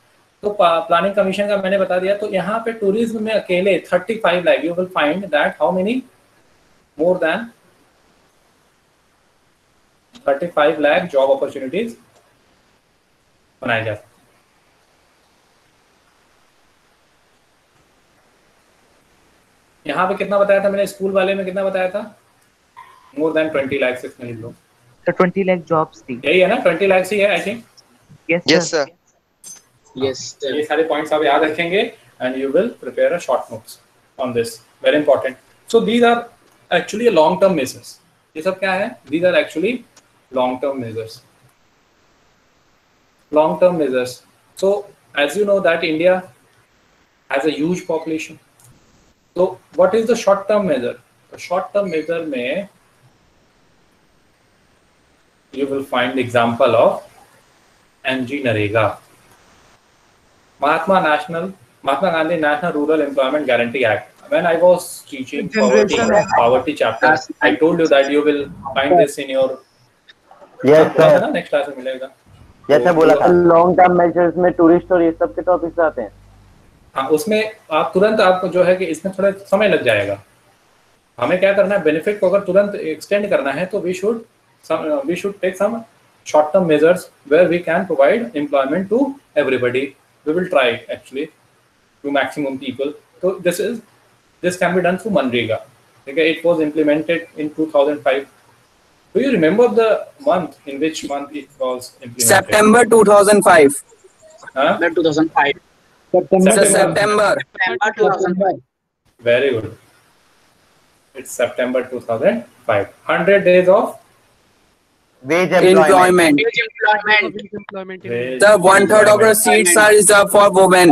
Speaker 2: तो प्लानिंग कमीशन का मैंने बता दिया. तो यहाँ पे टूरिज्म में अकेले 35 lakh, you will find that how many more than 35 lakh job opportunities बनाए जा सकते. यहाँ पे कितना बताया था मैंने, स्कूल वाले में कितना बताया था? मोर देन 20 लाख 6 मिलियन लोग.
Speaker 6: तो 20 लाख जॉब्स थी.
Speaker 2: यही है ना, 20 लाख ही है I think.
Speaker 6: Yes sir.
Speaker 2: Yes, ये सारे पॉइंट्स आप याद रखेंगे and you will prepare a short notes on this. Very important. So these are actually a long-term measures. ये सब क्या है? These are actually long-term measures. Long-term measures. So as you know that India has a huge population. So what is the short-term measure? The short-term measure में you will find the example of NGNREGA. Mahatma Gandhi National Rural Employment Guarantee Act. When I was teaching poverty chapter, I told you that you will find this in your.
Speaker 4: Yes sir.
Speaker 2: Next class में मिलेगा.
Speaker 4: जैसे बोला था long term measures में tourist और ये सब के टॉपिक्स आते हैं.
Speaker 2: हाँ, उसमें आप तुरंत आपको जो है कि इसमें थोड़ा समय लग जाएगा. हमें क्या करना है, बेनिफिट को अगर तुरंत एक्सटेंड करना है तो we should take some short term measures where we can provide employment to everybody. We will try actually to maximum people. So this can be done through Manrega. Okay, it was implemented in 2005. Do you remember the month, in which month it was implemented?
Speaker 10: September 2005.
Speaker 2: Huh?
Speaker 7: 2005.
Speaker 10: September 2005.
Speaker 2: Very good. It's September 2005. 100 days of
Speaker 4: wage
Speaker 10: employment. The 1/3 of the seats are reserved for women.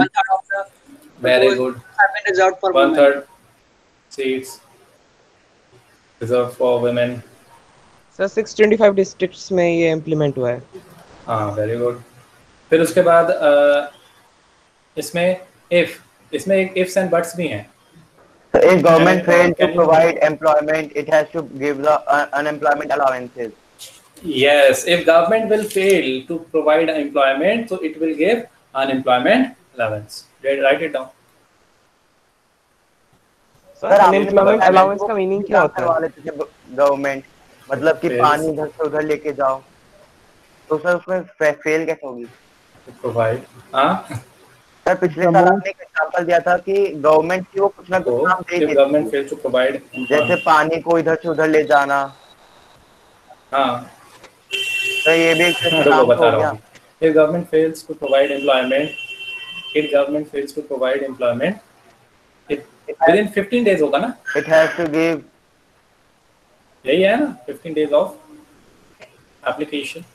Speaker 2: Very good. 1/3 seats reserved for women.
Speaker 5: Sir 625 districts में ये implement हुआ है.
Speaker 2: हाँ, very good. फिर उसके बाद इसमें ifs and buts भी हैं.
Speaker 4: So if government fails to provide employment, it has to give the unemployment allowances.
Speaker 2: Yes, if government will fail to provide employment, so it will give unemployment allowance. Write it down.
Speaker 5: Sir unemployment allowance का meaning क्या होता है?
Speaker 4: Government मतलब कि पानी इधर से उधर लेके जाओ. तो सर उसमें फेल कैसे होगी?
Speaker 2: प्रोवाइड, हाँ
Speaker 4: सर पिछले साल आपने एक एग्जांपल दिया था कि गवर्नमेंट की वो कुछ ना कुछ काम दे देती
Speaker 2: गवर्नमेंट
Speaker 4: है,
Speaker 2: फेल टू प्रोवाइड,
Speaker 4: जैसे पानी को इधर से उधर ले जाना।
Speaker 2: हाँ
Speaker 4: तो ये भी एक तरह से
Speaker 2: रुको
Speaker 4: काम
Speaker 2: बता
Speaker 4: हो
Speaker 2: रहा
Speaker 4: गया।
Speaker 2: हूँ। If government fails to provide employment, if government fails to provide employment, it within 15 days होगा ना?
Speaker 4: It has to give,
Speaker 2: यही है ना, 15 days of application.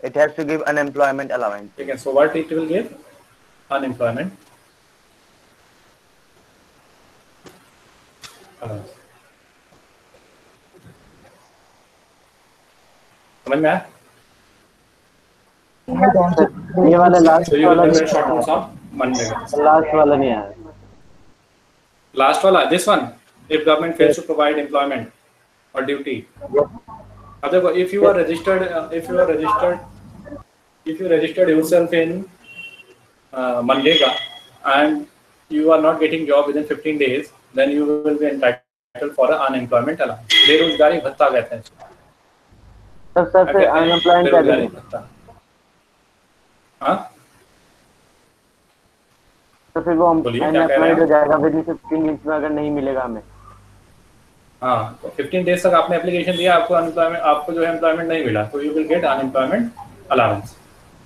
Speaker 4: it has to give unemployment allowance.
Speaker 2: ठीक है, so what it will give? Unemployment allowance. समझ में आया?
Speaker 17: ये वाला लास्ट
Speaker 2: So you will
Speaker 17: वाला
Speaker 2: prepare short notes on Monday.
Speaker 17: Last वाला नहीं आया।
Speaker 2: Last वाला, this one. If government fails to provide employment or duty. अब देखो, if you registered yourself in Manrega and you are not getting job within 15 days, then you will be entitled for an unemployment allowance. बेरोजगारी भत्ता कहते हैं।
Speaker 17: Sir फिर unemployment क्या करें?
Speaker 2: हाँ
Speaker 17: तो फिर वो अनएम्प्लॉयड हो जाएगा विद इन 15 डेज में अगर नहीं मिलेगा हमें।
Speaker 2: हाँ, तो 15 डेज तक आपने एप्लीकेशन दिया, आपको जो है एम्प्लॉयमेंट नहीं मिला, तो you will gate unemployment allowance.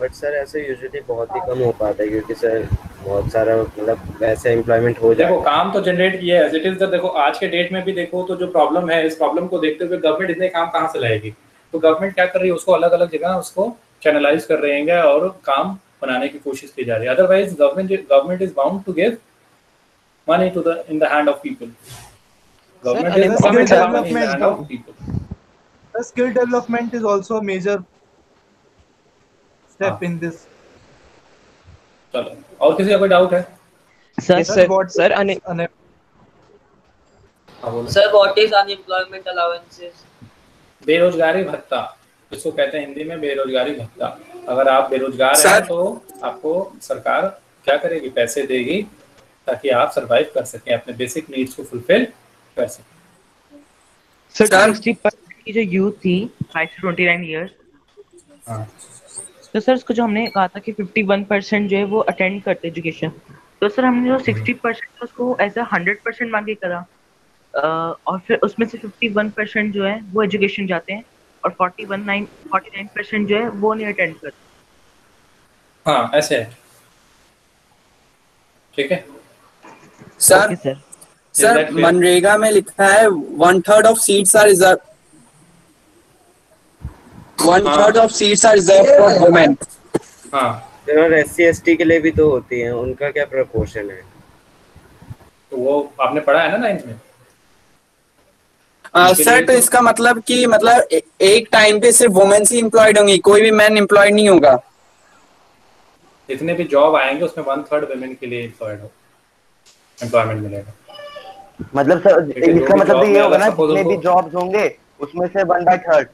Speaker 18: But sir ऐसे यूजुअली बहुत ही कम हो पाता है, क्योंकि सर बहुत सारा मतलब वैसे एम्प्लॉयमेंट हो जाए।
Speaker 2: देखो काम तो जनरेट किया है, इट इज द, देखो आज के डेट में भी देखो तो जो प्रॉब्लम है, इस प्रॉब्लम को देखते हुए गवर्नमेंट इतने काम कहाँ से लाएगी? तो गवर्नमेंट क्या कर रही है, उसको अलग अलग जगह उसको चैनलाइज कर रहे हैं और काम बनाने की कोशिश की जा रही है। Otherwise government is bound to give money to the in the hand of people. Government is bound to give money in the hand of people.
Speaker 3: The skill development is also a major step in this.
Speaker 2: चलो, और किसी का कोई doubt है?
Speaker 5: Sir
Speaker 19: what is unemployment allowances?
Speaker 2: बेरोजगारी भत्ता, इसको कहते हैं हिंदी में बेरोजगारी भत्ता। अगर आप बेरोजगार हैं तो आपको सरकार क्या करेगी, पैसे देगी ताकि आप सरवाइव कर सकें, अपने बेसिक नीड्स को फुलफिल कर सकें।
Speaker 6: सर 60% की जो यूथ थी 5 to 29 ईयर्स, तो सर उसको जो हमने कहा था कि 51% जो है वो अटेंड करते एजुकेशन, तो सर हमने जो 60% उसको एज अ 100% मांगे करा, और फिर उसमें से 51% जो है वो एजुकेशन जाते हैं और 49% जो है वो नहीं अटेंड करते।
Speaker 2: हाँ ऐसे है, ठीक है
Speaker 10: सर मनरेगा में लिखा है 1/3 of seats are reserved. 1/3 of seats are reserved for women.
Speaker 2: हाँ
Speaker 18: और SC/ST के लिए भी तो होती हैं, उनका क्या प्रोपोर्शन है?
Speaker 2: तो वो आपने पढ़ा है ना 9th में।
Speaker 10: सर तो इसका मतलब कि एक टाइम पे सिर्फ वुमेन्स ही एम्प्लॉयड होंगी, कोई भी मैन एम्प्लॉयड नहीं होगा।
Speaker 2: जितने भी जॉब आएंगे उसमें 1/3 वुमेन के लिए एम्प्लॉयमेंट मिलेगा।
Speaker 4: मतलब सर इसका मतलब तो ये होगा ना, जितने भी जॉब्स होंगे उसमें से 1/3,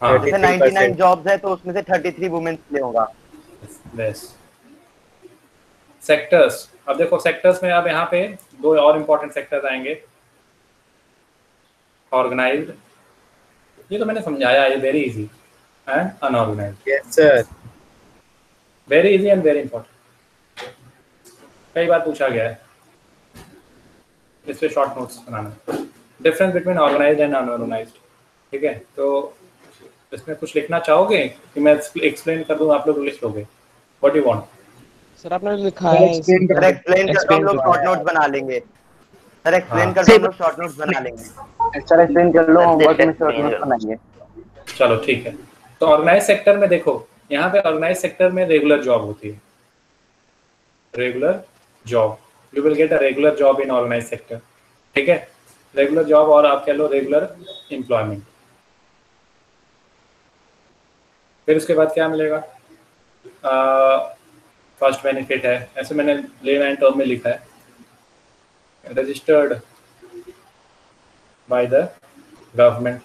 Speaker 4: जैसे 99 जॉब्स है तो उसमें से 33 वुमेन्स के लिए होगा।
Speaker 2: सेक्टर्स, अब देखो सेक्टर्स में अब यहाँ पे दो और इम्पोर्टेंट सेक्टर्स आएंगे। ऑर्गेनाइज्ड, ये तो मैंने समझाया, ये very easy, and unorganised.
Speaker 18: Yes sir,
Speaker 2: very easy and very important, कई बार पूछा गया है, इस पे शॉर्ट नोट्स बनाना। Difference between organised and unorganised, ठीक है। तो इसमें कुछ लिखना चाहोगे कि मैं एक्सप्लेन कर दूं, आप लोग लिख लोगे? What you want?
Speaker 5: सर आपने लिखा है,
Speaker 4: एक्सप्लेन कर हम लोग शॉर्ट नोट्स बना लेंगे। सर एक्सप्लेन कर हम लोग शॉर्ट नोट्स बना लेंगे।
Speaker 17: सर एक्सप्लेन कर लो, हम वर्क में शॉर्ट नोट्स बनाएंगे।
Speaker 2: चलो ठीक है। तो ऑर्गेनाइज सेक्टर में देखो, यहाँ पे ऑर्गेनाइज सेक्टर में रेगुलर जॉब होती है, regular job, you will get a regular job in organise sector, ठीक है। रेगुलर जॉब और आप कह लो रेगुलर एम्प्लॉयमेंट। फिर उसके बाद क्या मिलेगा? फर्स्ट बेनिफिट है, ऐसे मैंने लेन एंड टर्म में लिखा है, registered by the government,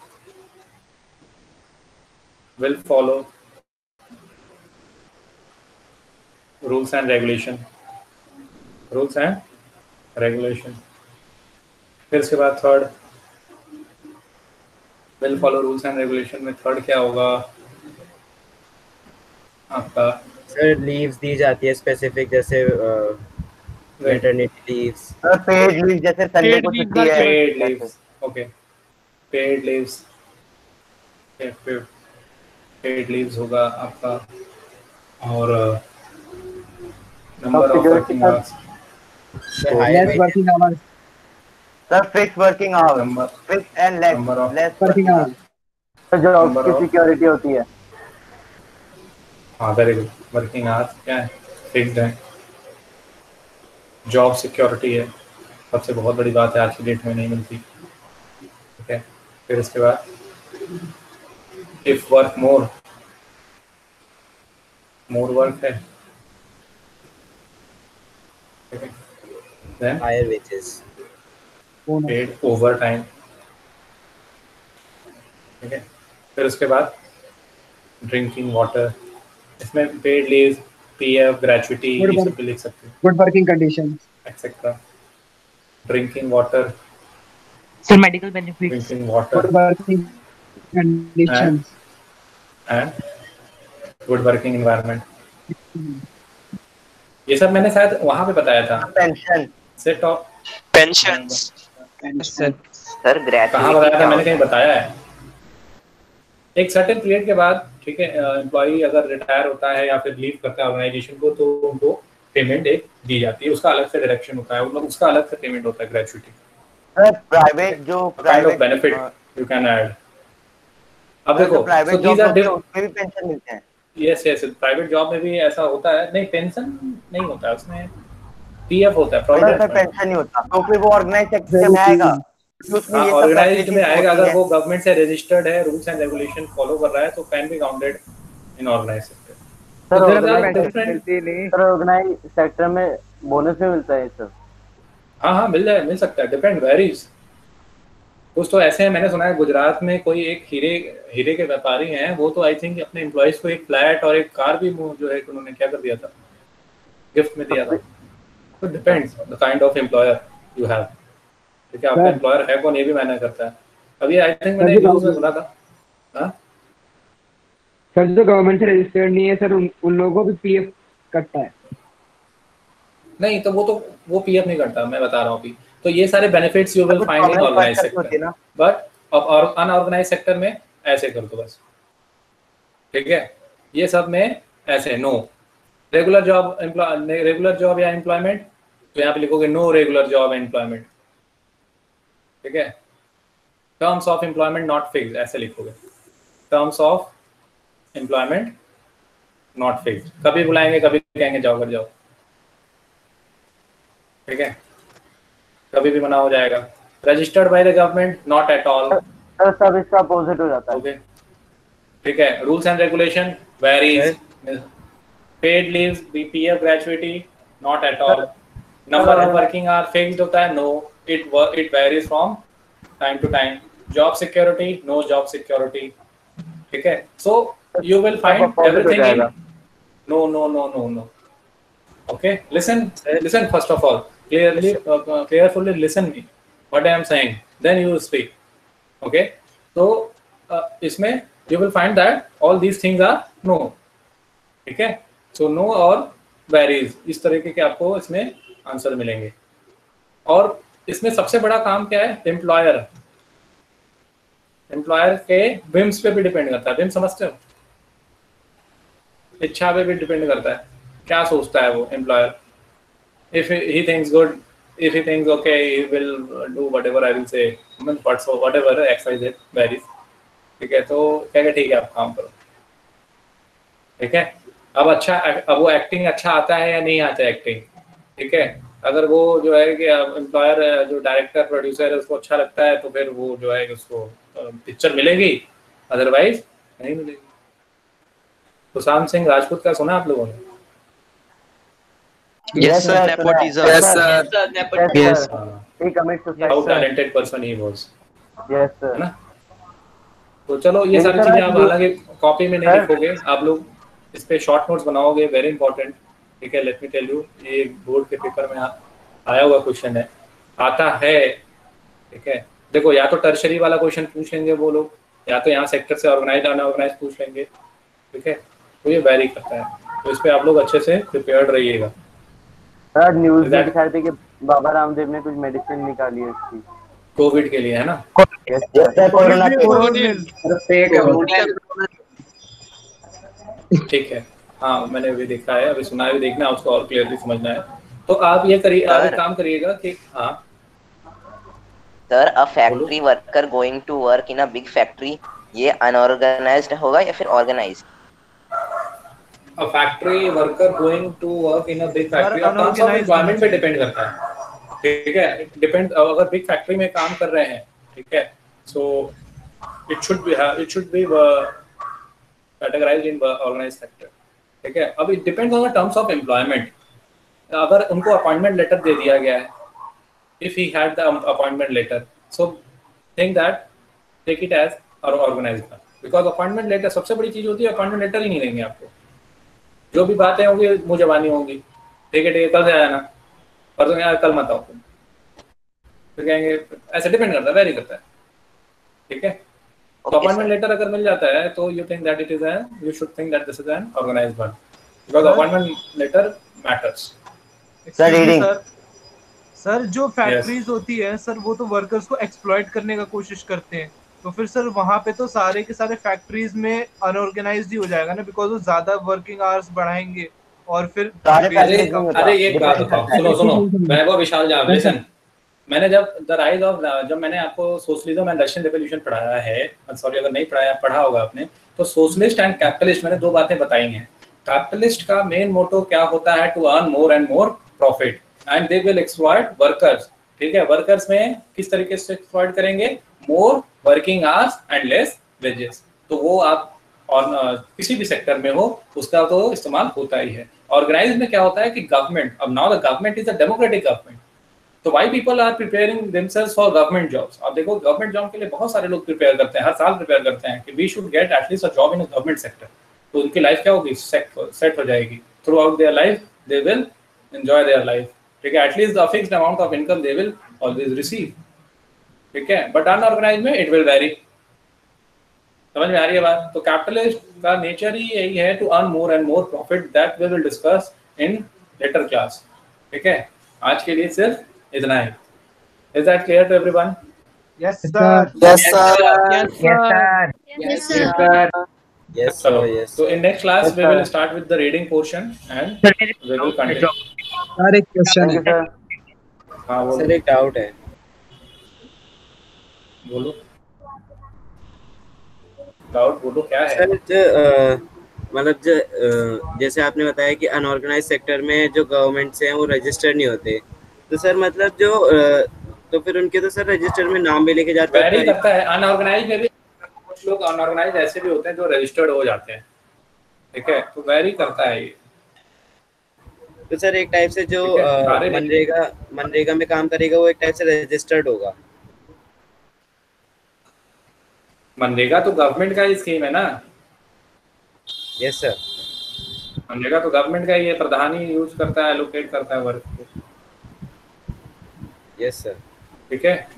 Speaker 2: will follow rules and regulation, rules and regulation। फिर उसके बाद third, will follow rules and regulation में थर्ड क्या होगा? आपका
Speaker 18: सर लीव्स दी जाती है स्पेसिफिक, जैसे मैटरनिटी लीव्स,
Speaker 4: पेड लीव जैसे संडे को छुट्टी है।
Speaker 2: Paid leaves, okay, paid leaves, paid leaves होगा आपका, और number of working hours,
Speaker 7: less working hours,
Speaker 4: sir fix working hours, fix and less
Speaker 7: working hours,
Speaker 17: तो जॉब की सिक्योरिटी होती है।
Speaker 2: हाँ वेरी गुड, वर्किंग आवर्स क्या है, फिक्स्ड है, जॉब सिक्योरिटी है, सबसे बहुत बड़ी बात है, आज की डेट में नहीं मिलती, ठीक है। फिर इसके बाद इफ वर्क मोर वर्क है, ठीक है, then
Speaker 18: higher wages,
Speaker 2: paid overtime, ठीक है। फिर उसके बाद ड्रिंकिंग वाटर, इसमें पेड लीव, पीएफ, ग्रेचुइटी, ये सब भी लिख सकते हैं,
Speaker 7: good working conditions
Speaker 2: etcetera. Drinking water,
Speaker 6: sir medical benefits,
Speaker 2: drinking water,
Speaker 7: good working conditions
Speaker 2: and good working environment. ये सब मैंने शायद वहां पे बताया था,
Speaker 4: pension,
Speaker 2: set of
Speaker 5: pensions,
Speaker 15: sir
Speaker 2: कहाँ बताया था मैंने, कहीं बताया है। एक सर्टेन पीरियड के बाद, ठीक है, एम्प्लॉई अगर रिटायर होता है या फिर लीव करता है ऑर्गेनाइजेशन को, तो उनको पेमेंट एक दी जाती है, उसका अलग से डिडक्शन होता है, मतलब उसका अलग से पेमेंट होता है, ग्रेचुइटी।
Speaker 4: प्राइवेट जो
Speaker 2: private benefit you can add. अब देखो
Speaker 4: प्राइवेट जॉब में भी पेंशन मिलते हैं।
Speaker 2: यस यस, प्राइवेट जॉब में भी ऐसा होता है, नहीं पेंशन नहीं होता है उसमें, पीएफ होता है, प्रोविडेंट
Speaker 4: पेंशन नहीं होता, तो फिर वो ऑर्गेनाइज सेक्टर में आएगा,
Speaker 2: ऑर्गेनाइज्ड में आएगा, अगर वो गवर्नमेंट से रजिस्टर्ड है, रूल्स एंड रेगुलेशन फॉलो कर रहा है, तो can be counted in organised sector.
Speaker 17: Sir organise sector में बोनस भी मिलता है सर?
Speaker 2: हाँ मिल सकता है, डिपेंड, वेरीज। कुछ तो ऐसे हैं, मैंने सुना है गुजरात में कोई एक हीरे के व्यापारी हैं, वो तो आई थिंक अपने एम्प्लॉइज को एक फ्लैट और एक कार भी जो है उन्होंने क्या कर दिया था, गिफ्ट में दिया था। तो depends the kind of employer you have, ठीक है, आपका एम्प्लॉयर है कौन, ये भी मैटर करता है। अभी आई थिंक मैंने न्यूज़ में सुना था। हाँ
Speaker 7: सर, जो गवर्नमेंट से रजिस्टर्ड नहीं है सर, उन लोगों को भी पीएफ कटता है?
Speaker 2: नहीं, तो वो पीएफ नहीं करता, मैं बता रहा हूँ अभी। तो ये सारे benefits you will find in organised sector, but अब अनऑर्गेनाइज्ड सेक्टर में ऐसे कर दो बस, ठीक है। ये सब में ऐसे नो रेगुलर जॉब या एम्प्लॉयमेंट, तो यहाँ पे लिखोगे नो रेगुलर जॉब एम्प्लॉयमेंट, ठीक है। Terms of employment not fixed, ऐसे लिखोगे, terms of employment not fixed, कभी बुलाएंगे कभी कहेंगे जाओ कर जाओ, ठीक है, कभी भी मना हो जाएगा। Registered by the government not at all,
Speaker 17: sir सब इसका अपोजिट हो जाता है,
Speaker 2: ओके, ठीक है। Rules and regulation varies, paid leaves, PF, gratuity not at all, number of working hour fixed होता है, no, it varies from time to time, job security, no job security, ठीक है। So you will find everything in no. Okay, listen first of all, carefully listen me what I am saying, then you will speak, okay. So इसमें you will find that all these things are no, ठीक है। so no और varies, इस तरीके के आपको इसमें answer मिलेंगे। और इसमें सबसे बड़ा काम क्या है, एम्प्लॉयर के विम्स पे भी डिपेंड करता है। विम समझते हो, इच्छा पे भी डिपेंड करता है, क्या सोचता है वो employer. if he thinks good, if he thinks okay, he will do whatever I will say, whatever XYZ varies, ठीक है। तो कहेगा ठीक है आप काम करो, ठीक है। अब वो एक्टिंग अच्छा आता है या नहीं आता है एक्टिंग, ठीक है। अगर वो जो है कि एम्प्लॉयर जो डायरेक्टर प्रोड्यूसर है उसको अच्छा लगता है, तो फिर वो जो है उसको पिक्चर मिलेगी, अदरवाइज नहीं मिलेगी। सुशांत सिंह राजपूत का सुना आप लोगों ने?
Speaker 5: Yes sir, nepotism.
Speaker 17: Yes sir,
Speaker 5: Yes.
Speaker 17: He commits suicide.
Speaker 2: How talented person he was.
Speaker 17: Yes sir.
Speaker 2: है ना? तो चलो ये सारी चीजें आप हालांकि कॉपी में नहीं लिखोगे, आप लोग इस पे शॉर्ट नोट्स बनाओगे, वेरी इंपॉर्टेंट, ठीक है। लेट मी टेल यू, ये बोर्ड के पेपर में आया हुआ क्वेश्चन है, आता है, ठीक है। देखो या तो टर्शरी वाला क्वेश्चन पूछ लेंगे वो लोग, या तो यहाँ सेक्टर से ऑर्गेनाइज अनऑर्गेनाइज पूछ लेंगे, ठीक है। तो ये वैरी करता है, तो इस पे आप लोग अच्छे से प्रिपेयर्ड रहिएगा।
Speaker 17: सर न्यूज़ में दिखा रहे थे कि बाबा रामदेव ने कुछ मेडिसिन निकाली है इसकी
Speaker 2: कोविड के लिए, है ना? ठीक है, हाँ मैंने भी देखा है, अभी सुना है, भी देखना है, उसको और क्लियरली समझना है। तो आप ये करिए, आप एक काम करिएगा कि हाँ
Speaker 15: sir, a factory worker going to work in a big factory, ये अनऑर्गेनाइज्ड होगा या फिर organised?
Speaker 2: A factory worker going to work in a big factory, अब टर्म्स ऑफ एम्प्लॉयमेंट पे डिपेंड करता है, ठीक है? डिपेंड, अगर बिग फैक्ट्री में काम कर रहे हैं, ठीक है, so it should be categorised in organised sector, ठीक है? अब it depends on the terms of employment. अगर उनको अपॉइंटमेंट लेटर दे दिया गया है, if he had the appointment letter, so think that take it as organized one, because appointment letter सबसे बड़ी चीज होती है, अपॉइंटमेंट लेटर ही नहीं देंगे आपको, जो भी बातें होंगी मुंह जबानी होंगी, ठीक है कल से आना, परसों यार कल मत आओ, तो कहेंगे, ऐसे डिपेंड करता है, वेरी करता है, ठीक है? तो अपॉइंटमेंट लेटर अगर मिल जाता है तो you think that it is an, you should think that this is an organized one, because appointment letter matters.
Speaker 3: Sir जो फैक्ट्रीज होती है सर, वो तो वर्कर्स को एक्सप्लॉइट करने का कोशिश करते हैं, तो फिर सर वहाँ पे तो सारे के सारे फैक्ट्रीज में अनऑर्गेनाइज्ड ही हो जाएगा ना, बिकॉज वो ज्यादा वर्किंग आवर्स बढ़ाएंगे और फिर
Speaker 2: अरे ये बात बताओ, सुनो मैं वो विशाल जा, लिसन, मैंने जब मैंने आपको सोशलिज्म एंड रशियन रेवोल्यूशन पढ़ाया है, सॉरी अगर नहीं पढ़ाया, पढ़ा होगा आपने, तो सोशलिस्ट एंड कैपिटलिस्ट मैंने दो बातें बताई हैं। कैपिटलिस्ट का मेन मोटो क्या होता है? To earn more and more profit and they will exploit workers, ठीक है? वर्कर्स में किस तरीके से एक्सप्लॉइट करेंगे? More working hours and less wages. तो वो आप और किसी भी सेक्टर में हो उसका तो इस्तेमाल होता ही है। ऑर्गेनाइज में क्या होता है कि गवर्नमेंट, अब now the government is a democratic government, तो why people are preparing themselves for government jobs. आप देखो गवर्नमेंट जॉब के लिए बहुत सारे लोग प्रिपेयर करते हैं, हर साल प्रिपेयर करते हैं कि we should get at least a job in a government sector, तो उनकी लाइफ क्या होगी? सेट हो जाएगी, throughout their life they will enjoy their life, ठीक है? At least the fixed amount of income they will always receive, ठीक है? बट अनऑर्गेनाइज में इट विल वेरी। समझ में आ रही है बात? तो कैपिटलिस्ट का नेचर ही यही है, to earn more and more profit, that we will discuss in later class, ठीक है? आज के लिए सिर्फ इतना ही। Is that clear to everyone?
Speaker 3: Yes sir,
Speaker 2: yes sir,
Speaker 3: yes sir,
Speaker 2: yes sir, yes sir, yes. So in next class we will start with the reading portion and we will continue.
Speaker 5: Sir एक question है
Speaker 2: हाँ बोलो
Speaker 5: sir, एक doubt है,
Speaker 2: बोलो doubt बोलो क्या है
Speaker 5: सर? मतलब जैसे आपने बताया कि अनऑर्गेनाइज सेक्टर में जो गवर्नमेंट से हैं वो रजिस्टर नहीं होते, तो सर मतलब जो तो फिर उनके तो सर रजिस्टर में नाम भी लेके जाते हैं,
Speaker 2: वेरी करता है। अनऑर्गेनाइज में भी कुछ लोग अनऑर्गेनाइज ऐसे भी होते हैं जो रजिस्टर्ड हो जाते हैं, ठीक है? तो वेरी करता है ये।
Speaker 5: तो सर एक टाइप से जो मनरेगा में काम करेगा वो एक टाइप से रजिस्टर्ड होगा।
Speaker 2: मनरेगा तो गवर्नमेंट का ही स्कीम है ना?
Speaker 5: यस सर,
Speaker 2: मनरेगा तो गवर्नमेंट का ही है, प्रधान ही यूज करता है, एलोकेट करता है वर्क को।
Speaker 5: यस सर,
Speaker 2: ठीक है?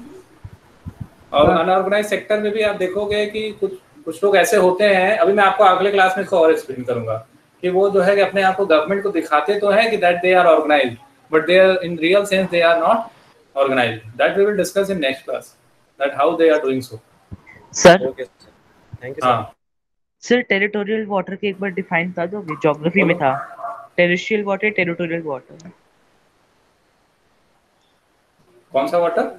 Speaker 2: और अनऑर्गेनाइज सेक्टर में भी आप देखोगे कि कुछ लोग ऐसे होते हैं, अभी मैं आपको अगले क्लास में इसको और एक्सप्लेन करूंगा, कि वो जो है कि अपने आप को गवर्नमेंट को दिखाते तो हैं कि that they are organised, but they are in real sense they are not organised. That we will discuss in next class, that how they are doing so.
Speaker 6: Sir
Speaker 5: okay sir, thank you sir.
Speaker 6: Sir territorial water के एक बार define कर दोगे? Geography में था terrestrial water, territorial water.
Speaker 2: कौन सा water?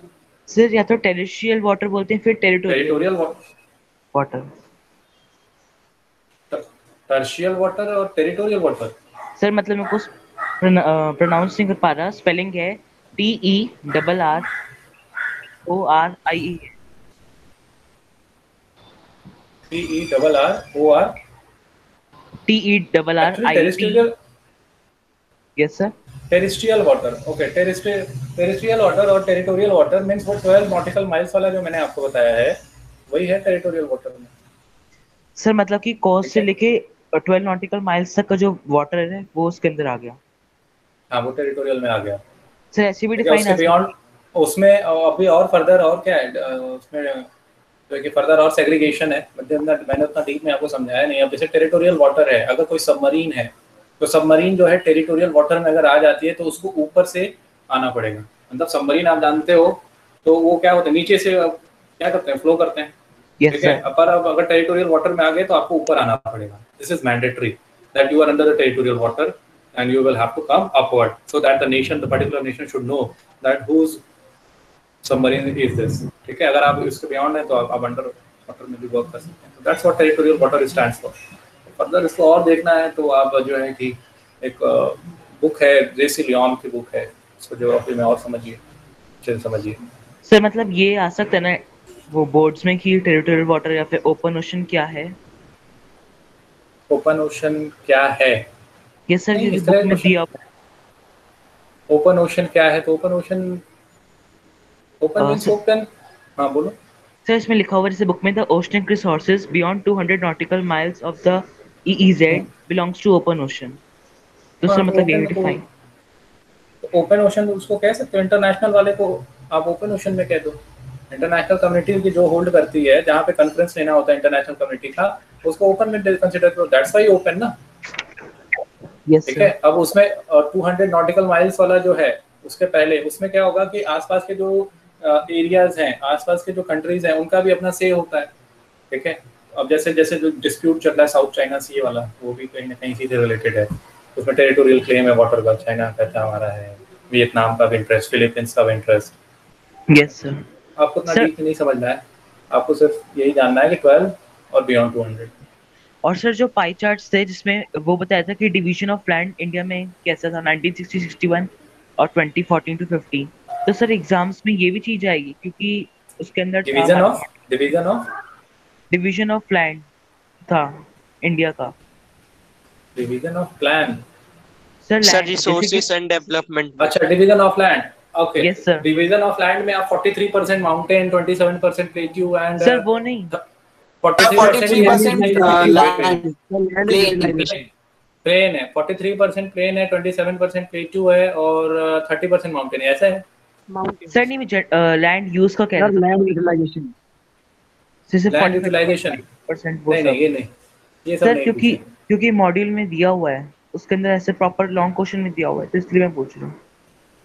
Speaker 6: Sir या तो टेरेस्ट्रियल वाटर बोलते हैं, फिर टेरिटोरियल वाटर।
Speaker 2: टर्शियल वाटर और टेरिटोरियल वाटर।
Speaker 6: सर मतलब मेरे को प्रोनाउंस नहीं कर पा रहा, स्पेलिंग है TERRORIE। TERRORIE। Yes sir.
Speaker 2: Terrestrial water, okay. Terrestrial water और टेरिटोरियल वाटर मींस वो 12 नॉटिकल माइल्स वाला जो मैंने आपको बताया है वही है टेरिटोरियल वाटर में।
Speaker 6: सर मतलब कि कोस्ट से लेके 12 नॉटिकल माइल्स तक का जो वाटर है वो उसके अंदर आ गया।
Speaker 2: हाँ वो टेरिटोरियल में आ गया।
Speaker 6: सर ऐसे भी डिफाइन है
Speaker 2: उसमें अभी और फर्दर और क्या है उसमें क्योंकि फर्दर और सेग्रीगेशन है, मैंने उतना डीप में आपको समझाया नहीं। अब जैसे टेरिटोरियल वाटर है, अगर कोई सबमरीन है तो सबमरीन जो है टेरिटोरियल वाटर में अगर आ जाती है तो उसको ऊपर से आना पड़ेगा। मतलब सबमरीन आप जानते हो तो वो क्या होता है, नीचे से क्या करते हैं, फ्लो करते हैं, ठीक है। पर अब अगर टेरिटोरियल वाटर में आ गए तो आपको ऊपर आना पड़ेगा। This is mandatory that you are under the territorial water and you will have to come upward so that the particular nation should know that whose submarine is this, ठीक है। अगर आप इसके बियॉन्ड हैं तो आप अंडर वाटर में भी वर्क कर सकते हैं। That's what territorial water stands for. Further इसको और देखना है तो आप जो है कि एक बुक है, जेसी लियोन की बुक है, इसको ज्योग्राफी में और समझिए, अच्छे से समझिए।
Speaker 6: सर मतलब ये आ सकता है ना वो बोर्ड्स में कि टेरिटोरियल वाटर या फिर ओपन ओशन क्या है?
Speaker 2: ओपन ओशन क्या है?
Speaker 6: यस सर, ये बुक में दिया
Speaker 2: ओपन ओशन क्या है? तो ओपन ओशन मींस ओपन। हां बोलो
Speaker 6: सर। इसमें लिखा हुआ है जैसे बुक में, the oceanic resources beyond 200 nautical miles of the EEZ belongs to open ocean. तो सर मतलब ये डिफाइन
Speaker 2: ओपन ओशन उसको कह सकते हो, इंटरनेशनल वाले को आप ओपन ओशन में कह दो। इंटरनेशनल कम्युनिटी की जो होल्ड करती है, जहाँ पे कॉन्फ्रेंस लेना होता है इंटरनेशनल कम्युनिटी का, उसको ओपन में कंसीडर करो। दैट्स व्हाई ओपन ना, ठीक है। अब उसमें 200 नॉटिकल माइल्स वाला जो है उसके पहले उसमें क्या होगा कि आसपास के जो एरियाज हैं, आसपास के जो कंट्रीज हैं, उनका भी अपना से होता है, ठीक है। अब जैसे जैसे जो डिस्प्यूट चल रहा है साउथ चाइना सी वाला, वो भी कहीं ना कहीं से रिलेटेड है। उसमें टेरिटोरियल क्लेम है वाटर का, चाइना कहता है हमारा है, वियतनाम का भी इंटरेस्ट, फिलीपींस का भी इंटरेस्ट।
Speaker 6: Yes sir.
Speaker 2: आपको इतना डीप नहीं समझना है, आपको सिर्फ यही जानना है कि 12 और बियॉन्ड 200।
Speaker 6: और सर जो पाई चार्ट्स थे जिसमें वो बताया था कि डिवीजन ऑफ लैंड इंडिया में कैसा था 1960-61 और 2014-15। तो सर एग्जाम्स में ये भी चीज आएगी क्योंकि उसके अंदर डिवीजन ऑफ लैंड था इंडिया का।
Speaker 2: Division of plan
Speaker 16: sir resources and development.
Speaker 2: अच्छा, division of land, okay.
Speaker 6: Yes sir.
Speaker 2: Division of land में आप 43% माउंटेन, 27% प्लेट्यू एंड
Speaker 6: सर वो नहीं
Speaker 2: 43% प्लेन है, 43% प्लेन है, 27% प्लेट्यू है और 30% माउंटेन है, ऐसा है।
Speaker 6: सर नहीं मुझे लैंड यूज का कह रहा था।
Speaker 7: लैंड यूटिलाइजेशन
Speaker 2: लैंड यूटिलाइजेशन नहीं, ये नहीं, ये सब नहीं
Speaker 6: क्योंकि मॉड्यूल में दिया हुआ है, उसके अंदर ऐसे प्रॉपर लॉन्ग क्वेश्चन में दिया हुआ है, तो इसलिए मैं पूछ रहा हूँ।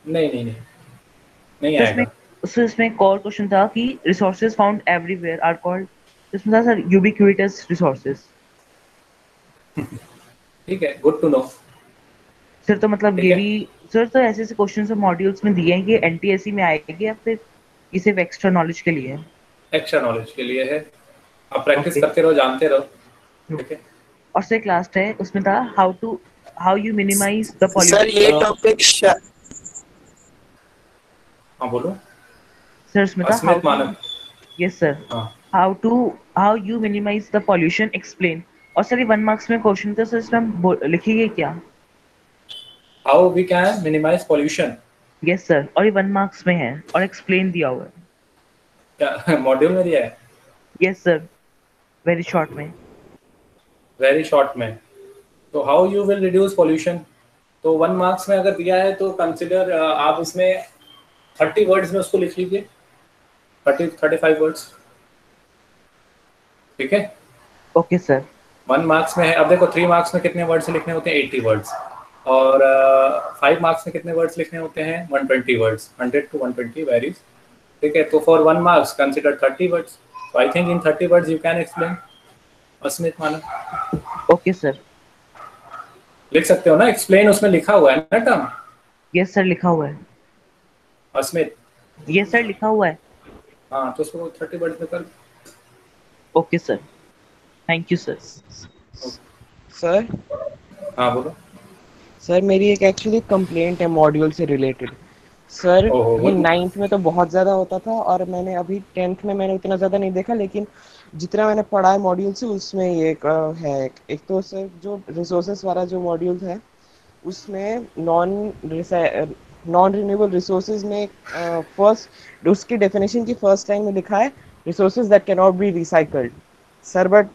Speaker 6: नहीं आएगा। इसमें एक और क्वेश्चन था कि resources found everywhere are called, इसमें था सर यूबिक्विटस रिसोर्सेज।
Speaker 2: ठीक है, गुड टू नो
Speaker 6: सर। तो मतलब ये भी सर, तो ऐसे ऐसे क्वेश्चंस मॉड्यूल्स में दिए हैं कि एनटीएससी में आएंगे या फिर ये सिर्फ एक्स्ट्रा नॉलेज के लिए है?
Speaker 2: एक्स्ट्रा नॉलेज के लिए है, आप प्रैक्टिस करते रहो, जानते रहो, ठीक है।
Speaker 6: और सर लास्ट है उसमें था how you minimise the pollution.
Speaker 10: Sir ये टॉपिक
Speaker 2: हाँ बोलो
Speaker 6: सर। उसमें था yes sir, how you minimise the pollution explain. और सर ये 1 मार्क्स में क्वेश्चन था सर, इसमें हम लिखेंगे क्या?
Speaker 2: How we can minimise pollution.
Speaker 6: Yes sir, और ये 1 मार्क्स में है और एक्सप्लेन दिया हुआ है।
Speaker 2: क्या मॉड्यूल में दिया है?
Speaker 6: यस सर, वेरी शॉर्ट में।
Speaker 2: तो how you will reduce pollution, तो 1 मार्क्स में अगर दिया है तो कंसिडर आप इसमें 30 वर्ड्स में उसको लिख लीजिए, 35 वर्ड्स, ठीक है।
Speaker 6: Okay sir.
Speaker 2: 1 मार्क्स में है, अब देखो 3 मार्क्स में कितने वर्ड्स लिखने होते हैं? 80 वर्ड्स। और 5 मार्क्स में कितने वर्ड्स लिखने होते हैं? 120 वर्ड्स, 100 to 120 वेरीज, ठीक है। तो for 1 marks consider 30 words. So I think in 30 words you can explain. Asmit Manav
Speaker 6: okay sir,
Speaker 2: लिख सकते हो ना, एक्सप्लेन उसमें लिखा हुआ है ना टर्म?
Speaker 6: यस सर लिखा हुआ है।
Speaker 2: अस्मित
Speaker 6: यस सर लिखा हुआ है।
Speaker 2: हाँ तो उसको 30 वर्ड्स में कर।
Speaker 6: Okay sir, thank you sir.
Speaker 20: Sir
Speaker 2: हाँ बोलो
Speaker 20: सर। मेरी एक एक्चुअली कंप्लेंट है मॉड्यूल से रिलेटेड। सर ये 9th में तो बहुत ज़्यादा होता था और मैंने अभी 10th में मैंने उतना ज़्यादा नहीं देखा, लेकिन जितना मैंने पढ़ा है मॉड्यूल से उसमें ये है। एक तो सर जो रिसोर्सेस वाला जो मॉड्यूल है उसमें नॉन रिन्यूएबल रिसोर्सेज में फर्स्ट उसकी डेफिनेशन की फर्स्ट लाइन में लिखा है resources that can not be recycled. Sir but